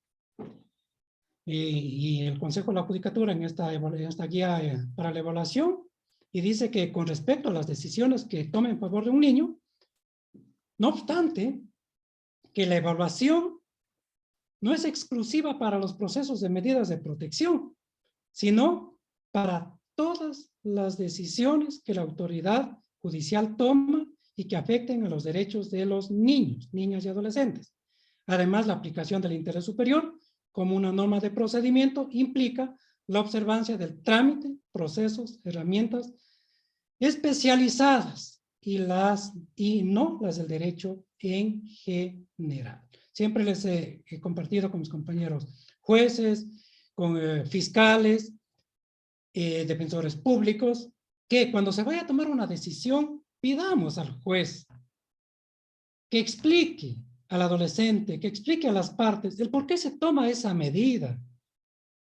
Y el Consejo de la Judicatura en esta guía para la evaluación, y dice que con respecto a las decisiones que tome en favor de un niño, no obstante, que la evaluación no es exclusiva para los procesos de medidas de protección, sino para todas las decisiones que la autoridad judicial toma y que afecten a los derechos de los niños, niñas y adolescentes. Además, la aplicación del interés superior como una norma de procedimiento implica la observancia del trámite, procesos, herramientas especializadas y no las del derecho en general. Siempre les he compartido con mis compañeros jueces, con fiscales, defensores públicos, que cuando se vaya a tomar una decisión, pidamos al juez que explique al adolescente, que explique a las partes el por qué se toma esa medida.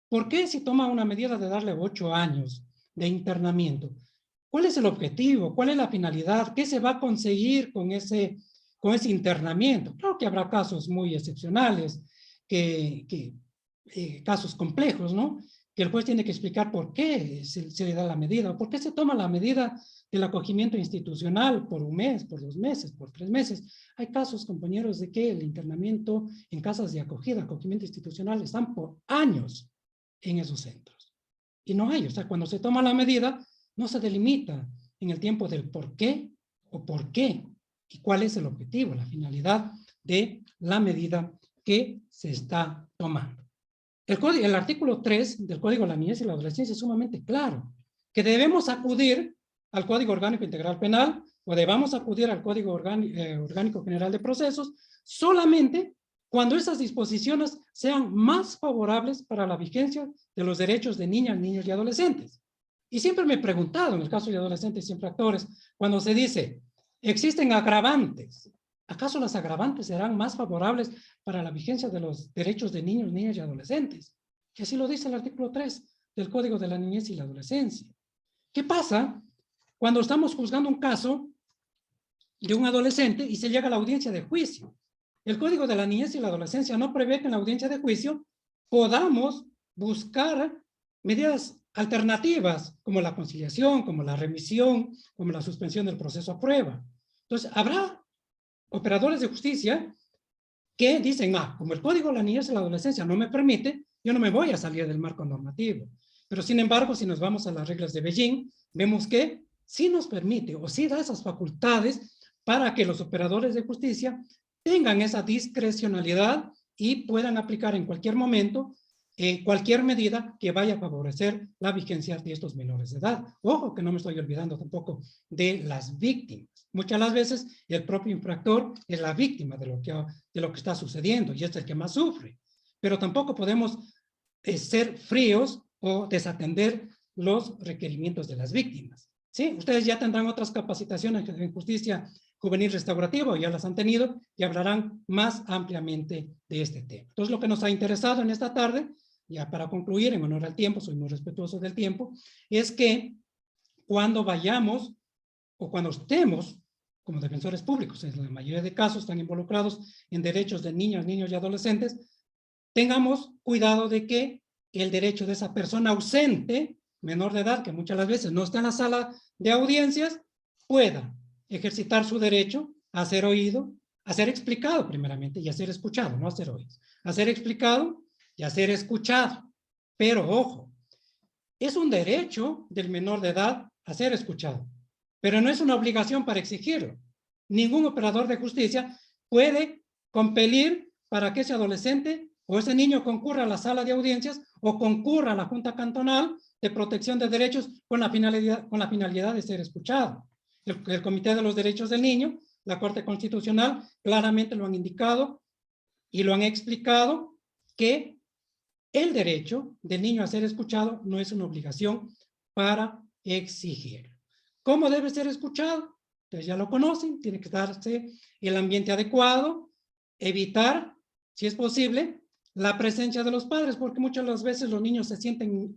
¿Por qué se toma una medida de darle 8 años de internamiento? ¿Cuál es el objetivo? ¿Cuál es la finalidad? ¿Qué se va a conseguir con ese internamiento? Claro que habrá casos muy excepcionales, casos complejos, ¿no? Que el juez tiene que explicar por qué se le da la medida, por qué se toma la medida del acogimiento institucional por 1 mes, por 2 meses, por 3 meses. Hay casos, compañeros, de que el internamiento en casas de acogida, acogimiento institucional, están por años en esos centros. Y no hay, o sea, cuando se toma la medida, no se delimita en el tiempo del por qué o por qué y cuál es el objetivo, la finalidad de la medida que se está tomando. El artículo 3 del Código de la Niñez y la Adolescencia es sumamente claro, que debemos acudir al Código Orgánico Integral Penal o debamos acudir al Código Orgánico General de Procesos solamente cuando esas disposiciones sean más favorables para la vigencia de los derechos de niñas, niños y adolescentes. Y siempre me he preguntado, en el caso de adolescentes infractores, cuando se dice, existen agravantes, ¿acaso las agravantes serán más favorables para la vigencia de los derechos de niños, niñas y adolescentes? Que así lo dice el artículo 3 del Código de la Niñez y la Adolescencia. ¿Qué pasa cuando estamos juzgando un caso de un adolescente y se llega a la audiencia de juicio? El Código de la Niñez y la Adolescencia no prevé que en la audiencia de juicio podamos buscar medidas alternativas como la conciliación, como la remisión, como la suspensión del proceso a prueba. Entonces, habrá operadores de justicia que dicen, como el Código de la Niñez y la Adolescencia no me permite, yo no me voy a salir del marco normativo. Pero sin embargo, si nos vamos a las reglas de Beijing, vemos que sí nos permite o sí da esas facultades para que los operadores de justicia tengan esa discrecionalidad y puedan aplicar en cualquier momento cualquier medida que vaya a favorecer la vigencia de estos menores de edad. Ojo, que no me estoy olvidando tampoco de las víctimas. Muchas de las veces el propio infractor es la víctima de lo que está sucediendo y es el que más sufre. Pero tampoco podemos ser fríos o desatender los requerimientos de las víctimas. ¿Sí? Ustedes ya tendrán otras capacitaciones en justicia juvenil restaurativa, o ya las han tenido, y hablarán más ampliamente de este tema. Entonces, lo que nos ha interesado en esta tarde, ya para concluir, en honor al tiempo, soy muy respetuoso del tiempo, es que cuando vayamos o cuando estemos como defensores públicos, en la mayoría de casos están involucrados en derechos de niños y adolescentes, tengamos cuidado de que el derecho de esa persona ausente, menor de edad, que muchas de las veces no está en la sala de audiencias, pueda ejercitar su derecho a ser oído, a ser explicado primeramente y a ser escuchado, no a ser oído, a ser explicado y a ser escuchado. Pero ojo, es un derecho del menor de edad a ser escuchado, pero no es una obligación para exigirlo. Ningún operador de justicia puede compelir para que ese adolescente o ese niño concurra a la sala de audiencias o concurra a la Junta Cantonal de Protección de Derechos con la finalidad de ser escuchado. El Comité de los Derechos del Niño, la Corte Constitucional, claramente lo han indicado y lo han explicado que el derecho del niño a ser escuchado no es una obligación para exigir. ¿Cómo debe ser escuchado? Ustedes ya lo conocen, tiene que darse el ambiente adecuado, evitar, si es posible, la presencia de los padres, porque muchas de las veces los niños se sienten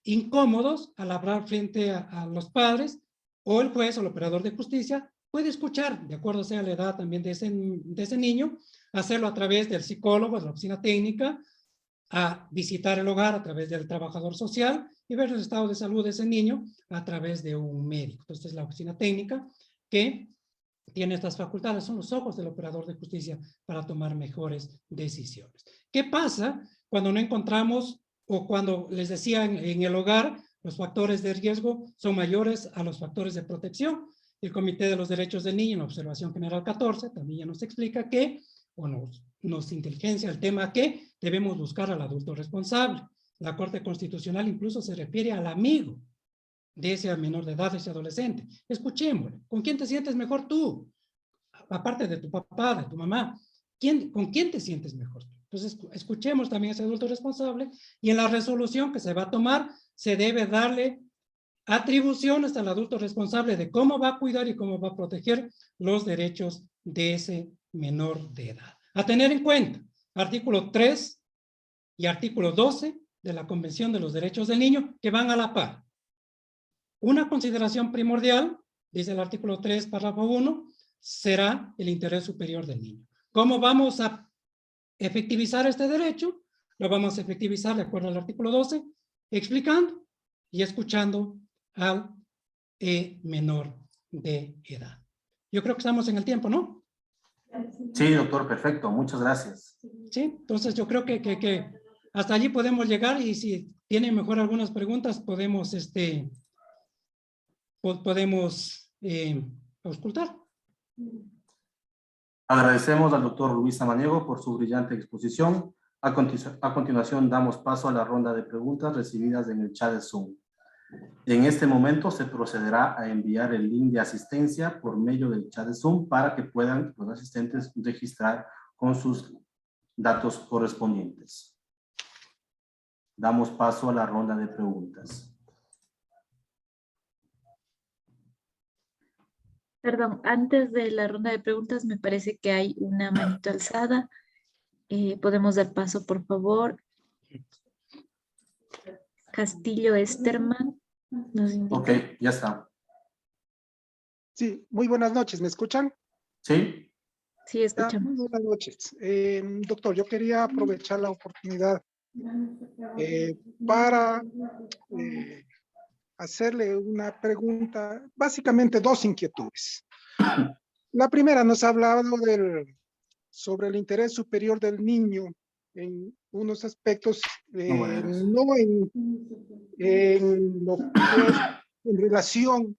incómodos al hablar frente a los padres, o el juez o el operador de justicia puede escuchar, de acuerdo sea la edad también de ese niño, hacerlo a través del psicólogo, de la oficina técnica, a visitar el hogar a través del trabajador social y ver el estado de salud de ese niño a través de un médico. Entonces, la oficina técnica que tiene estas facultades, son los ojos del operador de justicia para tomar mejores decisiones. ¿Qué pasa cuando no encontramos o cuando les decía en el hogar los factores de riesgo son mayores a los factores de protección? El Comité de los Derechos del Niño en la Observación General 14 también ya nos explica que, o nos inteligencia el tema que debemos buscar al adulto responsable. La Corte Constitucional incluso se refiere al amigo de ese menor de edad, de ese adolescente. Escuchémosle. ¿Con quién te sientes mejor tú? Aparte de tu papá, de tu mamá. ¿Con quién te sientes mejor tú? Entonces, escuchemos también a ese adulto responsable y en la resolución que se va a tomar, se debe darle atribuciones al adulto responsable de cómo va a cuidar y cómo va a proteger los derechos de ese menor de edad. A tener en cuenta, artículo 3 y artículo 12 de la Convención de los Derechos del Niño, que van a la par. Una consideración primordial, dice el artículo 3, párrafo 1, será el interés superior del niño. ¿Cómo vamos a efectivizar este derecho? Lo vamos a efectivizar de acuerdo al artículo 12, explicando y escuchando al menor de edad. Yo creo que estamos en el tiempo, ¿no? Sí, doctor, perfecto. Muchas gracias. Sí, entonces yo creo que hasta allí podemos llegar y si tienen mejor algunas preguntas podemos auscultar. Agradecemos al doctor Luis Samaniego por su brillante exposición. A continuación damos paso a la ronda de preguntas recibidas en el chat de Zoom. En este momento se procederá a enviar el link de asistencia por medio del chat de Zoom para que puedan los asistentes registrar con sus datos correspondientes. Damos paso a la ronda de preguntas. Perdón, antes de la ronda de preguntas me parece que hay una manito alzada. ¿Podemos dar paso, por favor? Castillo Esterman nos indica. Ok, ya está. Sí, muy buenas noches, ¿me escuchan? ¿Sí? Sí, escuchamos. Muy buenas noches. Doctor, yo quería aprovechar la oportunidad para hacerle una pregunta, básicamente dos inquietudes. La primera, nos ha hablado sobre el interés superior del niño en unos aspectos, no en lo que es en relación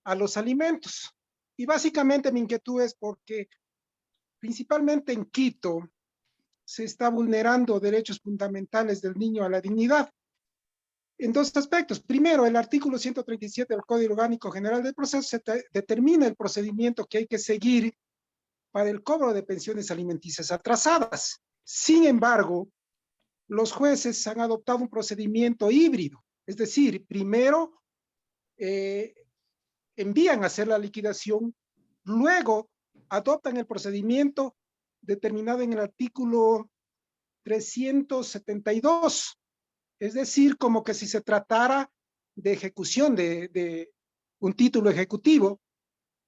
a los alimentos. Y básicamente mi inquietud es porque principalmente en Quito se está vulnerando derechos fundamentales del niño a la dignidad. En dos aspectos. Primero, el artículo 137 del Código Orgánico General del Proceso determina el procedimiento que hay que seguir para el cobro de pensiones alimenticias atrasadas. Sin embargo, los jueces han adoptado un procedimiento híbrido, es decir, primero envían a hacer la liquidación, luego adoptan el procedimiento determinado en el artículo 372, es decir, como que si se tratara de ejecución de un título ejecutivo,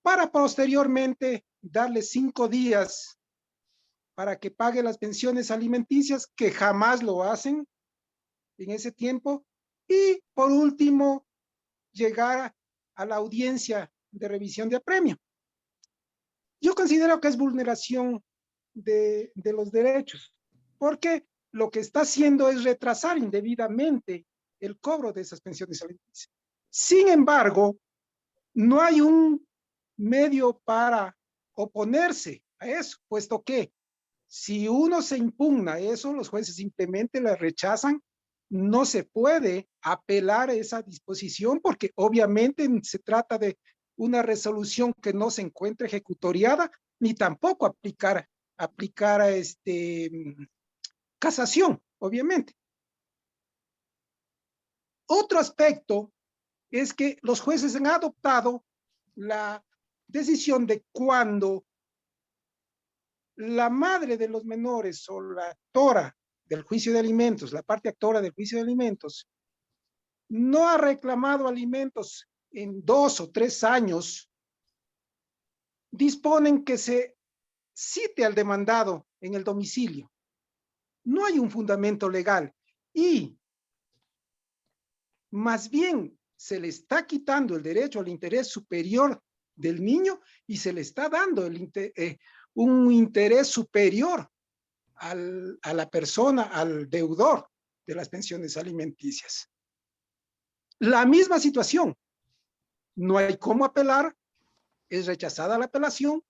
para posteriormente darle 5 días para que pague las pensiones alimenticias, que jamás lo hacen en ese tiempo, y por último, llegar a la audiencia de revisión de apremio. Yo considero que es vulneración de los derechos, porque lo que está haciendo es retrasar indebidamente el cobro de esas pensiones alimenticias. Sin embargo, no hay un medio para oponerse a eso, puesto que si uno se impugna eso, los jueces simplemente la rechazan. No se puede apelar a esa disposición porque obviamente se trata de una resolución que no se encuentra ejecutoriada, ni tampoco aplicar a casación, obviamente. Otro aspecto es que los jueces han adoptado la decisión de cuando la madre de los menores o la actora del juicio de alimentos, la parte actora del juicio de alimentos, no ha reclamado alimentos en 2 o 3 años, disponen que se cite al demandado en el domicilio. No hay un fundamento legal y más bien se le está quitando el derecho al interés superior del niño y se le está dando un interés superior a la persona, al deudor de las pensiones alimenticias. La misma situación. No hay cómo apelar, es rechazada la apelación,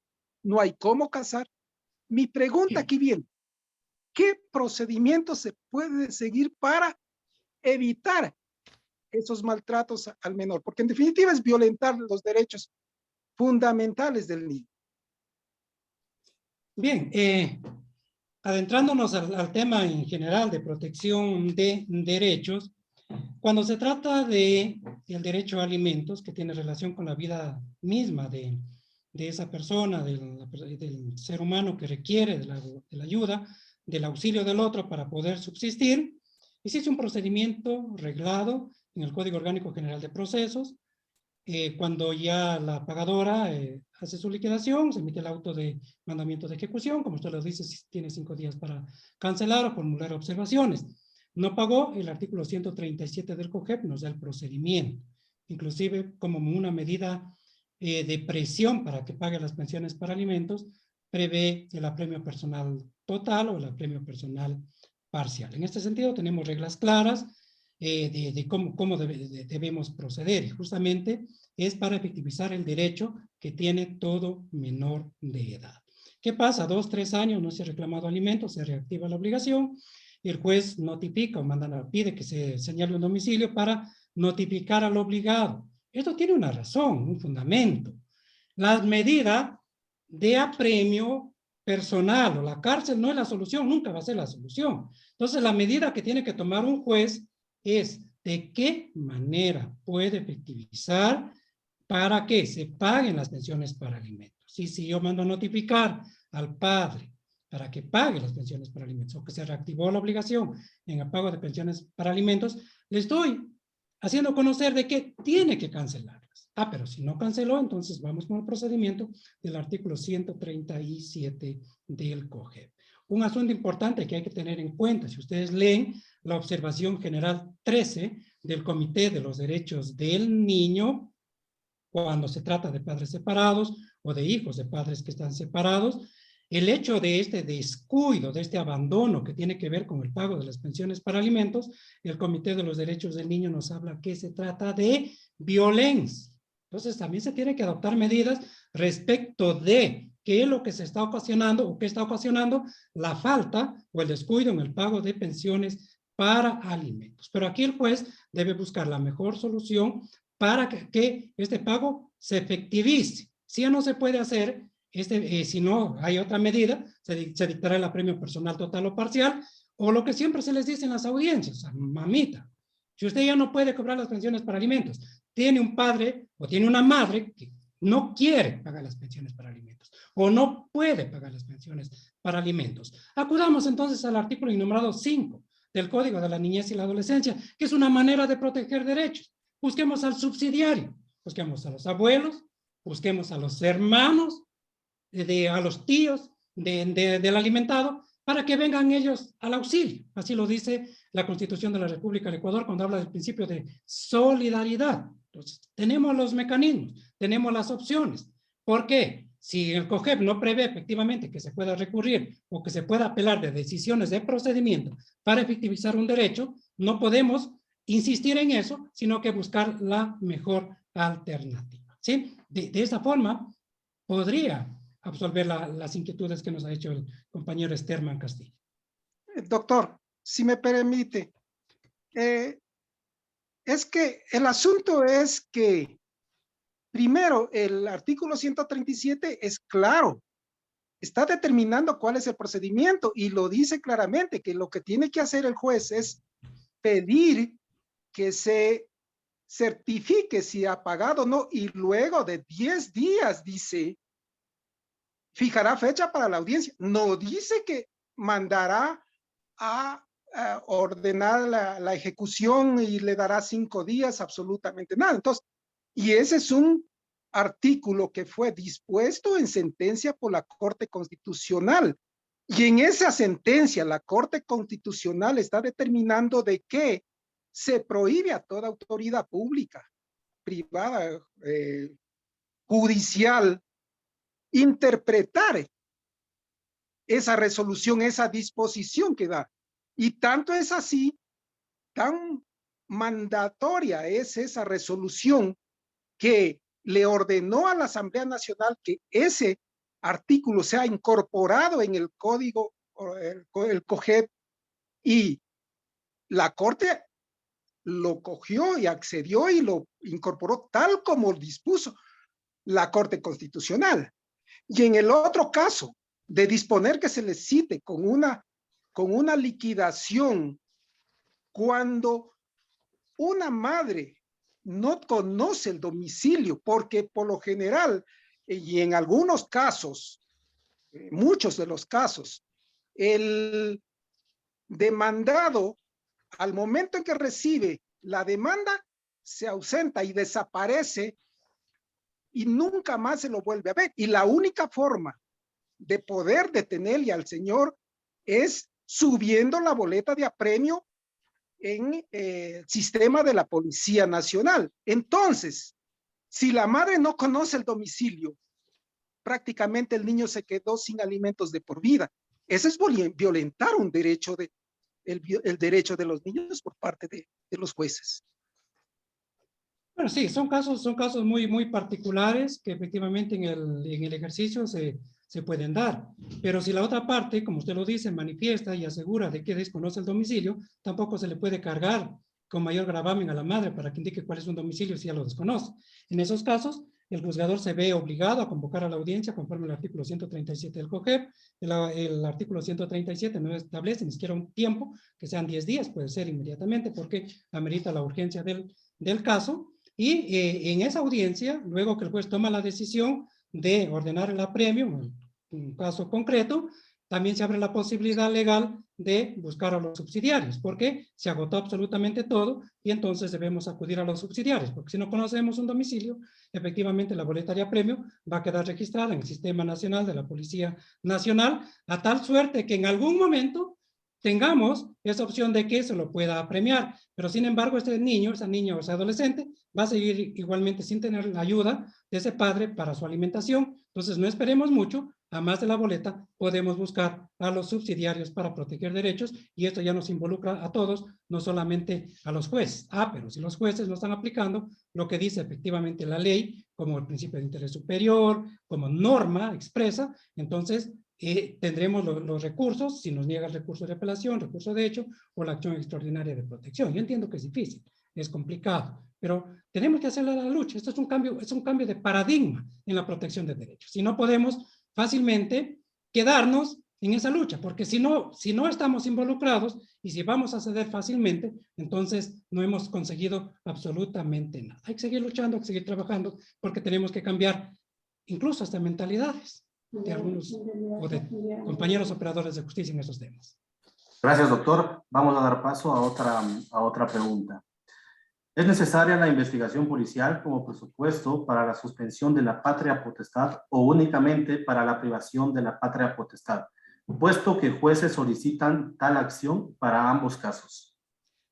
no hay cómo casar. Mi pregunta aquí viene, ¿qué procedimiento se puede seguir para evitar esos maltratos al menor? Porque en definitiva es violentar los derechos fundamentales del niño. Bien, adentrándonos al tema en general de protección de derechos, cuando se trata de el derecho a alimentos, que tiene relación con la vida misma de esa persona, del ser humano que requiere de la ayuda, del auxilio del otro para poder subsistir, existe un procedimiento reglado en el Código Orgánico General de Procesos. Cuando ya la pagadora hace su liquidación, se emite el auto de mandamiento de ejecución, como usted lo dice, tiene 5 días para cancelar o formular observaciones. No pagó, el artículo 137 del COGEP nos da el procedimiento, inclusive como una medida de presión para que pague las pensiones para alimentos, prevé el apremio personal total o el apremio personal parcial. En este sentido tenemos reglas claras de cómo debemos proceder, y justamente es para efectivizar el derecho que tiene todo menor de edad. ¿Qué pasa? 2, 3 años no se ha reclamado alimentos, se reactiva la obligación, y el juez notifica o pide que se señale un domicilio para notificar al obligado. Esto tiene una razón, un fundamento. Las medidas de apremio personal o la cárcel no es la solución, nunca va a ser la solución. Entonces, la medida que tiene que tomar un juez es de qué manera puede efectivizar para que se paguen las pensiones para alimentos. Y si yo mando a notificar al padre para que pague las pensiones para alimentos o que se reactivó la obligación en el pago de pensiones para alimentos, le estoy haciendo conocer de que tiene que cancelarlas. Pero si no canceló, entonces vamos con el procedimiento del artículo 137 del COGEP. Un asunto importante que hay que tener en cuenta, si ustedes leen la observación general 13 del Comité de los Derechos del Niño, cuando se trata de padres separados o de hijos de padres que están separados, el hecho de este descuido, de este abandono que tiene que ver con el pago de las pensiones para alimentos, el Comité de los Derechos del Niño nos habla que se trata de violencia. Entonces también se tiene que adoptar medidas respecto de qué es lo que se está ocasionando o qué está ocasionando la falta o el descuido en el pago de pensiones para alimentos. Pero aquí el juez debe buscar la mejor solución para que este pago se efectivice. Si no se puede hacer, si no hay otra medida, se dictará el apremio personal total o parcial, o lo que siempre se les dice en las audiencias, mamita, si usted ya no puede cobrar las pensiones para alimentos, tiene un padre o tiene una madre que no quiere pagar las pensiones para alimentos o no puede pagar las pensiones para alimentos. Acudamos entonces al artículo enumerado 5 del Código de la Niñez y la Adolescencia, que es una manera de proteger derechos. Busquemos al subsidiario, busquemos a los abuelos, busquemos a los hermanos, a los tíos del alimentado, para que vengan ellos al auxilio. Así lo dice la Constitución de la República del Ecuador cuando habla del principio de solidaridad. Entonces, tenemos los mecanismos, tenemos las opciones. ¿Por qué? Si el COGEP no prevé efectivamente que se pueda recurrir o que se pueda apelar de decisiones de procedimiento para efectivizar un derecho, no podemos insistir en eso, sino que buscar la mejor alternativa. ¿Sí? De esa forma, podría absolver las inquietudes que nos ha hecho el compañero Sterman Castillo. Doctor, si me permite, es que el asunto es que, primero, el artículo 137 es claro, está determinando cuál es el procedimiento y lo dice claramente, que lo que tiene que hacer el juez es pedir que se certifique si ha pagado o no, y luego de 10 días, dice, fijará fecha para la audiencia. No dice que mandará a ordenar la ejecución y le dará 5 días, absolutamente nada. Entonces, y ese es un artículo que fue dispuesto en sentencia por la Corte Constitucional. Y en esa sentencia, la Corte Constitucional está determinando de que se prohíbe a toda autoridad pública, privada, judicial, interpretar esa resolución, esa disposición que da. Y tanto es así, tan mandatoria es esa resolución que le ordenó a la Asamblea Nacional que ese artículo sea incorporado en el código, el COGEP, y la Corte lo cogió y accedió y lo incorporó tal como dispuso la Corte Constitucional. Y en el otro caso, de disponer que se les cite con una liquidación cuando una madre no conoce el domicilio, porque por lo general, y en algunos casos, muchos de los casos, el demandado, al momento en que recibe la demanda, se ausenta y desaparece y nunca más se lo vuelve a ver. Y la única forma de poder detenerle al señor es subiendo la boleta de apremio en el sistema de la Policía Nacional. Entonces, si la madre no conoce el domicilio, prácticamente el niño se quedó sin alimentos de por vida. Eso es violentar un derecho el derecho de los niños por parte de los jueces. Bueno, sí, son casos muy particulares que efectivamente en el ejercicio se pueden dar. Pero si la otra parte, como usted lo dice, manifiesta y asegura de que desconoce el domicilio, tampoco se le puede cargar con mayor gravamen a la madre para que indique cuál es un domicilio si ya lo desconoce. En esos casos, el juzgador se ve obligado a convocar a la audiencia conforme al artículo 137 del COGEP. El artículo 137 no establece ni siquiera un tiempo, que sean 10 días, puede ser inmediatamente porque amerita la urgencia del caso. Y en esa audiencia, luego que el juez toma la decisión de ordenar el apremio, en un caso concreto, también se abre la posibilidad legal de buscar a los subsidiarios, porque se agotó absolutamente todo y entonces debemos acudir a los subsidiarios, porque si no conocemos un domicilio, efectivamente la boleta de apremio va a quedar registrada en el Sistema Nacional de la Policía Nacional, a tal suerte que en algún momento tengamos esa opción de que se lo pueda premiar. Pero sin embargo, este niño, esa niña o ese adolescente va a seguir igualmente sin tener la ayuda de ese padre para su alimentación. Entonces, no esperemos mucho. A más de la boleta, podemos buscar a los subsidiarios para proteger derechos y esto ya nos involucra a todos, no solamente a los jueces. Pero si los jueces no están aplicando lo que dice efectivamente la ley, como el principio de interés superior, como norma expresa, entonces tendremos los recursos, si nos niega el recurso de apelación, recurso de hecho o la acción extraordinaria de protección. Yo entiendo que es difícil, es complicado, pero tenemos que hacerle la lucha. Esto es un cambio de paradigma en la protección de derechos. Y no podemos fácilmente quedarnos en esa lucha, porque si no estamos involucrados y si vamos a ceder fácilmente, entonces no hemos conseguido absolutamente nada. Hay que seguir luchando, hay que seguir trabajando, porque tenemos que cambiar incluso hasta mentalidades de algunos o de compañeros operadores de justicia en esos temas. Gracias, doctor. Vamos a dar paso a otra pregunta. ¿Es necesaria la investigación policial como presupuesto para la suspensión de la patria potestad o únicamente para la privación de la patria potestad, puesto que jueces solicitan tal acción para ambos casos?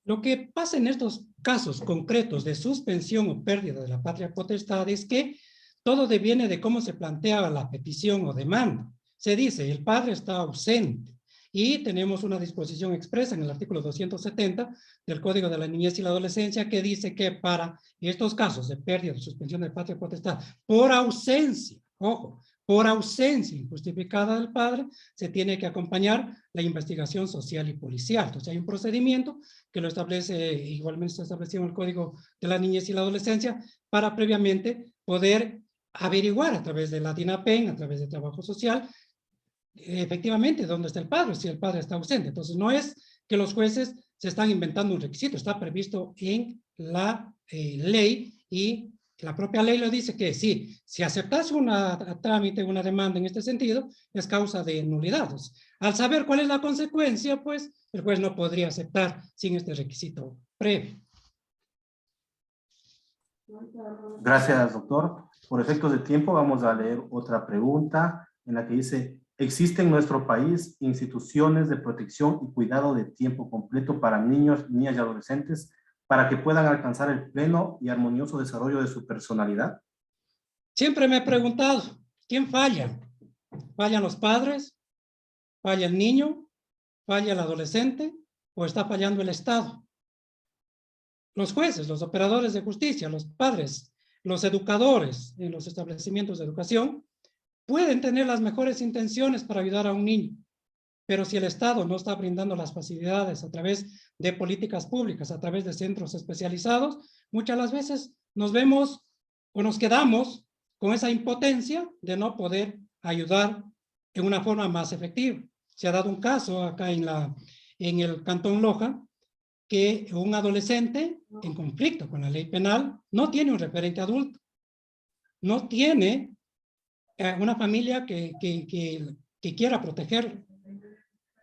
Lo que pasa en estos casos concretos de suspensión o pérdida de la patria potestad es que todo deviene de cómo se plantea la petición o demanda. Se dice, el padre está ausente. Y tenemos una disposición expresa en el artículo 270 del Código de la Niñez y la Adolescencia que dice que para estos casos de pérdida o suspensión de patria potestad por ausencia, ojo, por ausencia injustificada del padre, se tiene que acompañar la investigación social y policial. Entonces hay un procedimiento que lo establece, igualmente está establecido en el Código de la Niñez y la Adolescencia, para previamente poder averiguar a través de la DINAPEN, a través de trabajo social, efectivamente, ¿dónde está el padre? Si el padre está ausente. Entonces, no es que los jueces se están inventando un requisito, está previsto en la ley y la propia ley lo dice que sí, si aceptas una trámite, una demanda en este sentido, es causa de nulidad. Al saber cuál es la consecuencia, pues el juez no podría aceptar sin este requisito previo. Gracias, doctor. Por efectos de tiempo, vamos a leer otra pregunta en la que dice: ¿existen en nuestro país instituciones de protección y cuidado de tiempo completo para niños, niñas y adolescentes para que puedan alcanzar el pleno y armonioso desarrollo de su personalidad? Siempre me he preguntado, ¿quién falla? ¿Fallan los padres? ¿Falla el niño? ¿Falla el adolescente? ¿O está fallando el Estado? Los jueces, los operadores de justicia, los padres, los educadores en los establecimientos de educación pueden tener las mejores intenciones para ayudar a un niño, pero si el Estado no está brindando las facilidades a través de políticas públicas, a través de centros especializados, muchas las veces nos vemos o nos quedamos con esa impotencia de no poder ayudar en una forma más efectiva. Se ha dado un caso acá en el Cantón Loja, que un adolescente en conflicto con la ley penal no tiene un referente adulto, no tiene una familia que quiera protegerlo.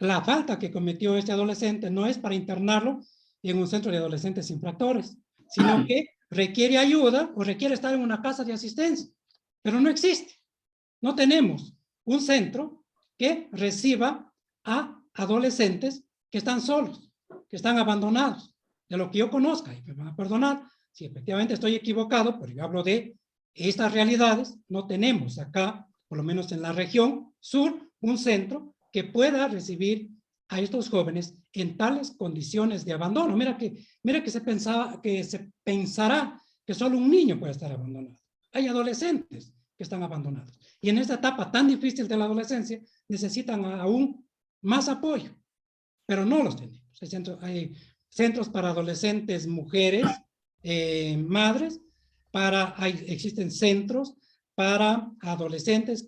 La falta que cometió este adolescente no es para internarlo en un centro de adolescentes infractores, sino que requiere ayuda o requiere estar en una casa de asistencia, pero no existe. No tenemos un centro que reciba a adolescentes que están solos, que están abandonados. De lo que yo conozca, y me van a perdonar si efectivamente estoy equivocado, pero yo hablo de estas realidades. No tenemos acá, por lo menos en la región sur, un centro que pueda recibir a estos jóvenes en tales condiciones de abandono. Mira que se pensará que solo un niño puede estar abandonado. Hay adolescentes que están abandonados. Y en esta etapa tan difícil de la adolescencia necesitan aún más apoyo, pero no los tenemos. Hay centros para adolescentes mujeres, madres, existen centros para adolescentes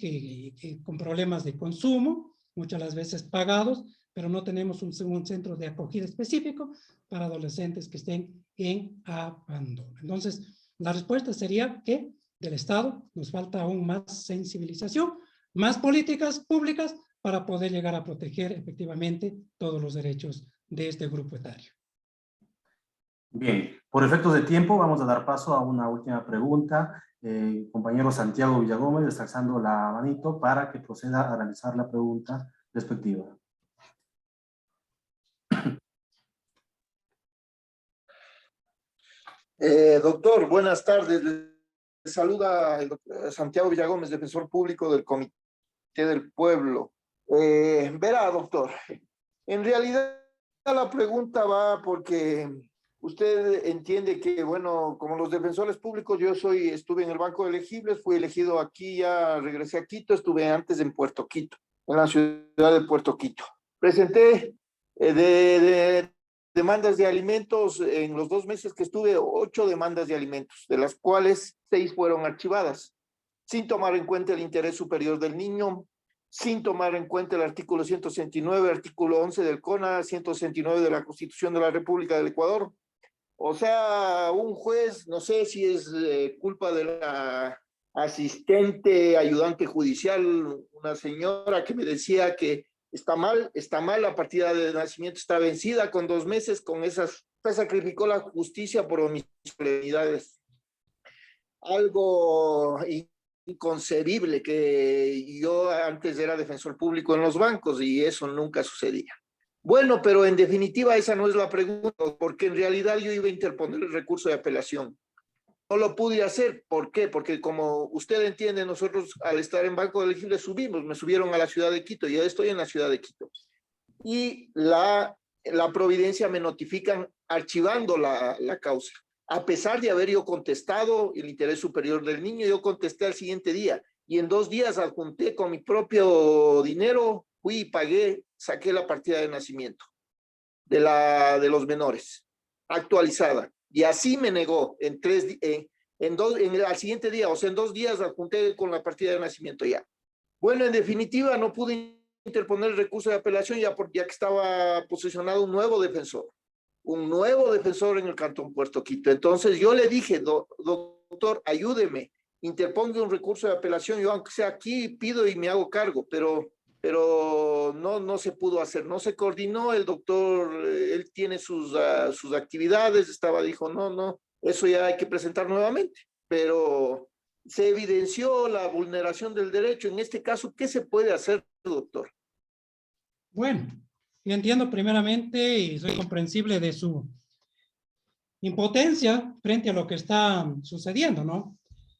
con problemas de consumo, muchas las veces pagados, pero no tenemos un centro de acogida específico para adolescentes que estén en abandono. Entonces, la respuesta sería que del Estado nos falta aún más sensibilización, más políticas públicas para poder llegar a proteger efectivamente todos los derechos de este grupo etario. Bien, por efectos de tiempo vamos a dar paso a una última pregunta. Compañero Santiago Villagómez está alzando la manito para que proceda a realizar la pregunta respectiva. Doctor, buenas tardes. Le saluda el doctor Santiago Villagómez, defensor público del Comité del Pueblo. Verá, doctor, en realidad la pregunta va porque usted entiende que, bueno, como los defensores públicos, estuve en el Banco de Elegibles, fui elegido aquí, ya regresé a Quito, estuve antes en Puerto Quito, en la ciudad de Puerto Quito. Presenté demandas de alimentos en los 2 meses que estuve, 8 demandas de alimentos, de las cuales 6 fueron archivadas, sin tomar en cuenta el interés superior del niño, sin tomar en cuenta el artículo 169, artículo 11 del CONA, 169 de la Constitución de la República del Ecuador. O sea, un juez, no sé si es culpa de la asistente, ayudante judicial, una señora que me decía que está mal, la partida de nacimiento está vencida con 2 meses, con esas, se sacrificó la justicia por omisiones. Algo inconcebible, que yo antes era defensor público en los bancos y eso nunca sucedía. Bueno, pero en definitiva esa no es la pregunta, porque en realidad yo iba a interponer el recurso de apelación. No lo pude hacer. ¿Por qué? Porque como usted entiende, nosotros al estar en Banco de Elegibles me subieron a la ciudad de Quito, ya estoy en la ciudad de Quito. Y la Providencia me notifican archivando la causa. A pesar de haber yo contestado el interés superior del niño, yo contesté al siguiente día y en 2 días adjunté con mi propio dinero, fui y pagué, saqué la partida de nacimiento de los menores, actualizada. Y así me negó al siguiente día, o sea, en 2 días adjunté con la partida de nacimiento ya. Bueno, en definitiva, no pude interponer el recurso de apelación ya que estaba posesionado un nuevo defensor en el Cantón Puerto Quito. Entonces yo le dije, doctor, ayúdeme, interponga un recurso de apelación, yo aunque sea aquí pido y me hago cargo, pero no se pudo hacer, no se coordinó. El doctor, él tiene sus actividades, dijo, no, eso ya hay que presentar nuevamente, pero se evidenció la vulneración del derecho. En este caso, ¿qué se puede hacer, doctor? Bueno, yo entiendo primeramente y soy comprensible de su impotencia frente a lo que está sucediendo, ¿no?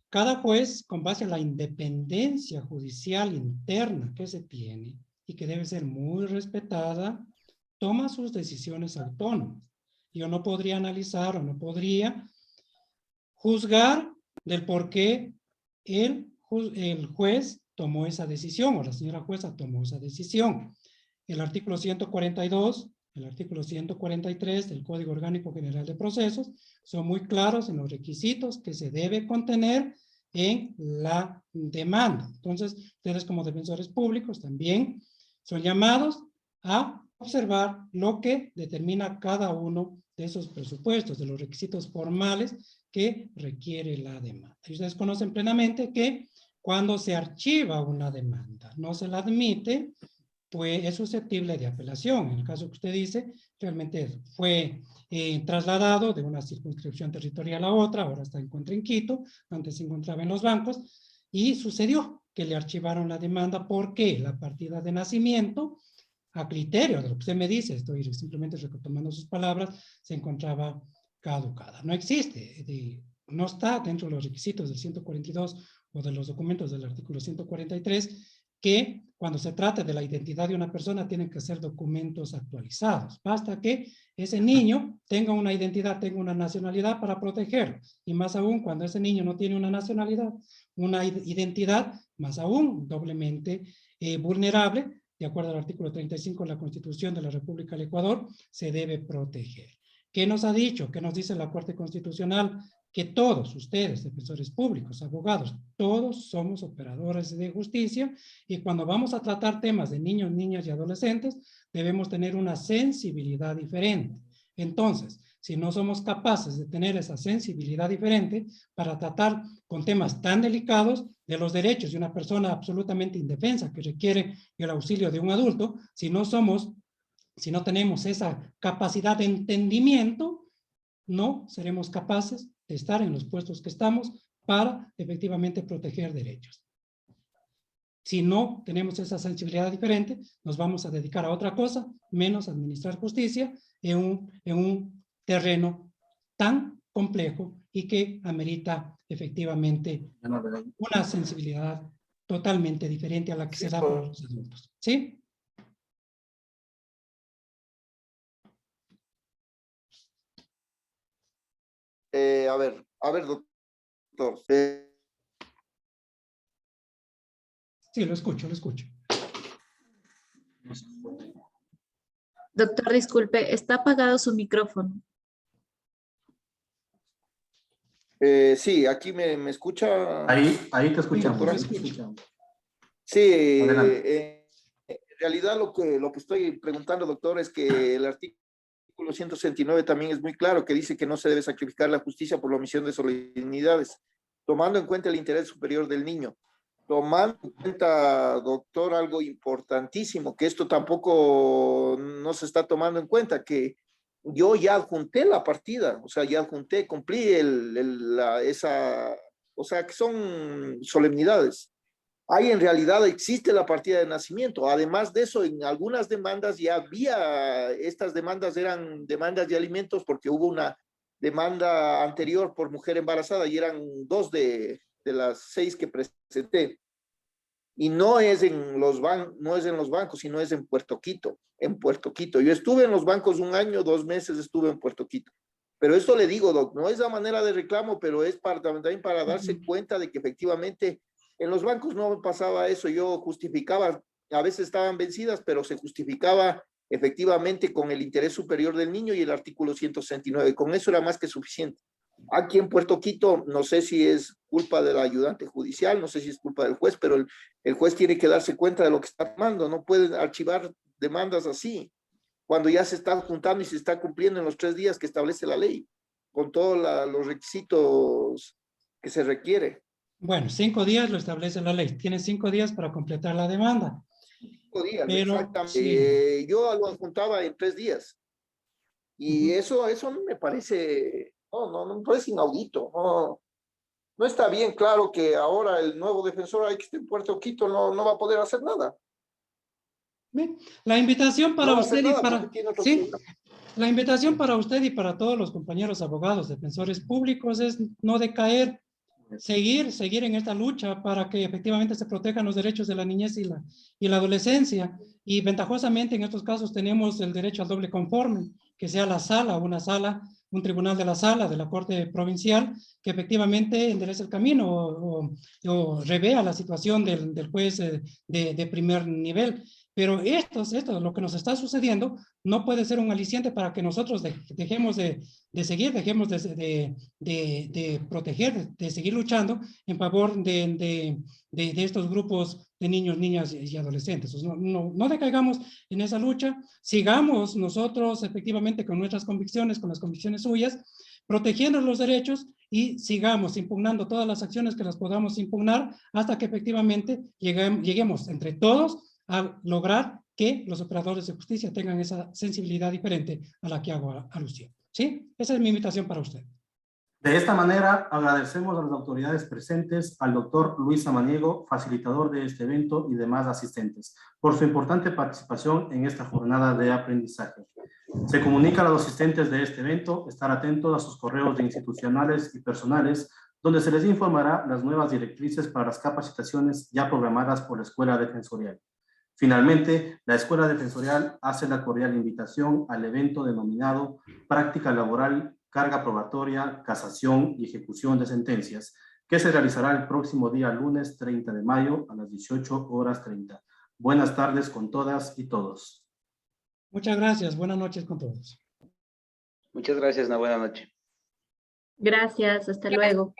Cada juez, con base a la independencia judicial interna que se tiene y que debe ser muy respetada, toma sus decisiones autónomas. Yo no podría analizar o no podría juzgar del por qué el juez tomó esa decisión o la señora jueza tomó esa decisión. El artículo 142, el artículo 143 del Código Orgánico General de Procesos son muy claros en los requisitos que se debe contener en la demanda. Entonces, ustedes como defensores públicos también son llamados a observar lo que determina cada uno de esos presupuestos, de los requisitos formales que requiere la demanda. Y ustedes conocen plenamente que cuando se archiva una demanda, no se la admite, pues es susceptible de apelación. En el caso que usted dice, realmente fue trasladado de una circunscripción territorial a otra, ahora se encuentra en Quito, antes se encontraba en los bancos, y sucedió que le archivaron la demanda porque la partida de nacimiento, a criterio de lo que usted me dice, estoy simplemente retomando sus palabras, se encontraba caducada. No existe, no está dentro de los requisitos del 142 o de los documentos del artículo 143, que cuando se trata de la identidad de una persona tienen que ser documentos actualizados. Basta que ese niño tenga una identidad, tenga una nacionalidad para protegerlo. Y más aún cuando ese niño no tiene una nacionalidad, una identidad, más aún doblemente vulnerable, de acuerdo al artículo 35 de la Constitución de la República del Ecuador, se debe proteger. ¿Qué nos ha dicho? ¿Qué nos dice la Corte Constitucional? Que todos ustedes, defensores públicos, abogados, todos somos operadores de justicia y cuando vamos a tratar temas de niños, niñas y adolescentes, debemos tener una sensibilidad diferente. Entonces, si no somos capaces de tener esa sensibilidad diferente para tratar con temas tan delicados de los derechos de una persona absolutamente indefensa que requiere el auxilio de un adulto, si no tenemos esa capacidad de entendimiento, no seremos capaces de estar en los puestos que estamos para efectivamente proteger derechos. Si no tenemos esa sensibilidad diferente, nos vamos a dedicar a otra cosa, menos a administrar justicia en un terreno tan complejo y que amerita efectivamente una sensibilidad totalmente diferente a la que se da para los adultos. ¿Sí? A ver, doctor. Sí, lo escucho, lo escucho. Doctor, disculpe, está apagado su micrófono. Sí, aquí me escucha. Ahí te escuchamos. Sí, ahí te escucho. escuchamos. Sí, Adelante. en realidad lo que estoy preguntando, doctor, es que el artículo 169 también es muy claro, que dice que no se debe sacrificar la justicia por la omisión de solemnidades, tomando en cuenta el interés superior del niño. Tomando en cuenta, doctor, algo importantísimo, que esto tampoco no se está tomando en cuenta, que yo ya adjunté la partida, o sea, ya adjunté, cumplí o sea, que son solemnidades. Ahí en realidad existe la partida de nacimiento. Además de eso, en algunas demandas ya había, estas demandas eran demandas de alimentos porque hubo una demanda anterior por mujer embarazada y eran 2 de las 6 que presenté. Y no es en los bancos, sino es en Puerto Quito, en Puerto Quito. Yo estuve en los bancos 1 año, 2 meses estuve en Puerto Quito. Pero esto le digo, doc, no es la manera de reclamo, pero es también para darse cuenta de que efectivamente en los bancos no pasaba eso. Yo justificaba, a veces estaban vencidas, pero se justificaba efectivamente con el interés superior del niño y el artículo 169. Con eso era más que suficiente. Aquí en Puerto Quito, no sé si es culpa del ayudante judicial, no sé si es culpa del juez, pero el juez tiene que darse cuenta de lo que está tomando. No puede archivar demandas así, cuando ya se está juntando y se está cumpliendo en los 3 días que establece la ley, con todos los requisitos que se requiere. Bueno, 5 días lo establece la ley. Tiene 5 días para completar la demanda. 5 días, Pero, exactamente. sí. Yo lo adjuntaba en 3 días. Y eso no me parece, no me parece inaudito. No está bien claro que ahora el nuevo defensor ahí que esté en Puerto Quito no va a poder hacer nada. Bien. La invitación para No va a hacer usted y nada porque para... tiene otro Sí, problema. la invitación para usted y para todos los compañeros abogados, defensores públicos, es no decaer, seguir en esta lucha para que efectivamente se protejan los derechos de la niñez y la adolescencia. Y ventajosamente en estos casos tenemos el derecho al doble conforme, que sea la sala, un tribunal de la sala de la Corte Provincial, que efectivamente enderece el camino o revea la situación del juez de primer nivel. Pero esto, lo que nos está sucediendo, no puede ser un aliciente para que nosotros dejemos de seguir, dejemos de proteger, de seguir luchando en favor de estos grupos de niños, niñas y adolescentes. No decaigamos en esa lucha, sigamos nosotros efectivamente con nuestras convicciones, con las convicciones suyas, protegiendo los derechos y sigamos impugnando todas las acciones que las podamos impugnar hasta que efectivamente lleguemos entre todos a lograr que los operadores de justicia tengan esa sensibilidad diferente a la que hago alusión. ¿Sí? Esa es mi invitación para usted. De esta manera, agradecemos a las autoridades presentes, al doctor Luis Samaniego, facilitador de este evento, y demás asistentes, por su importante participación en esta jornada de aprendizaje. Se comunica a los asistentes de este evento estar atentos a sus correos de institucionales y personales, donde se les informará las nuevas directrices para las capacitaciones ya programadas por la Escuela Defensorial. Finalmente, la Escuela Defensorial hace la cordial invitación al evento denominado Práctica Laboral, Carga Probatoria, Casación y Ejecución de Sentencias, que se realizará el próximo día lunes 30 de mayo a las 18:30. Buenas tardes con todas y todos. Muchas gracias. Buenas noches con todos. Muchas gracias, una buena noche. Gracias, hasta luego.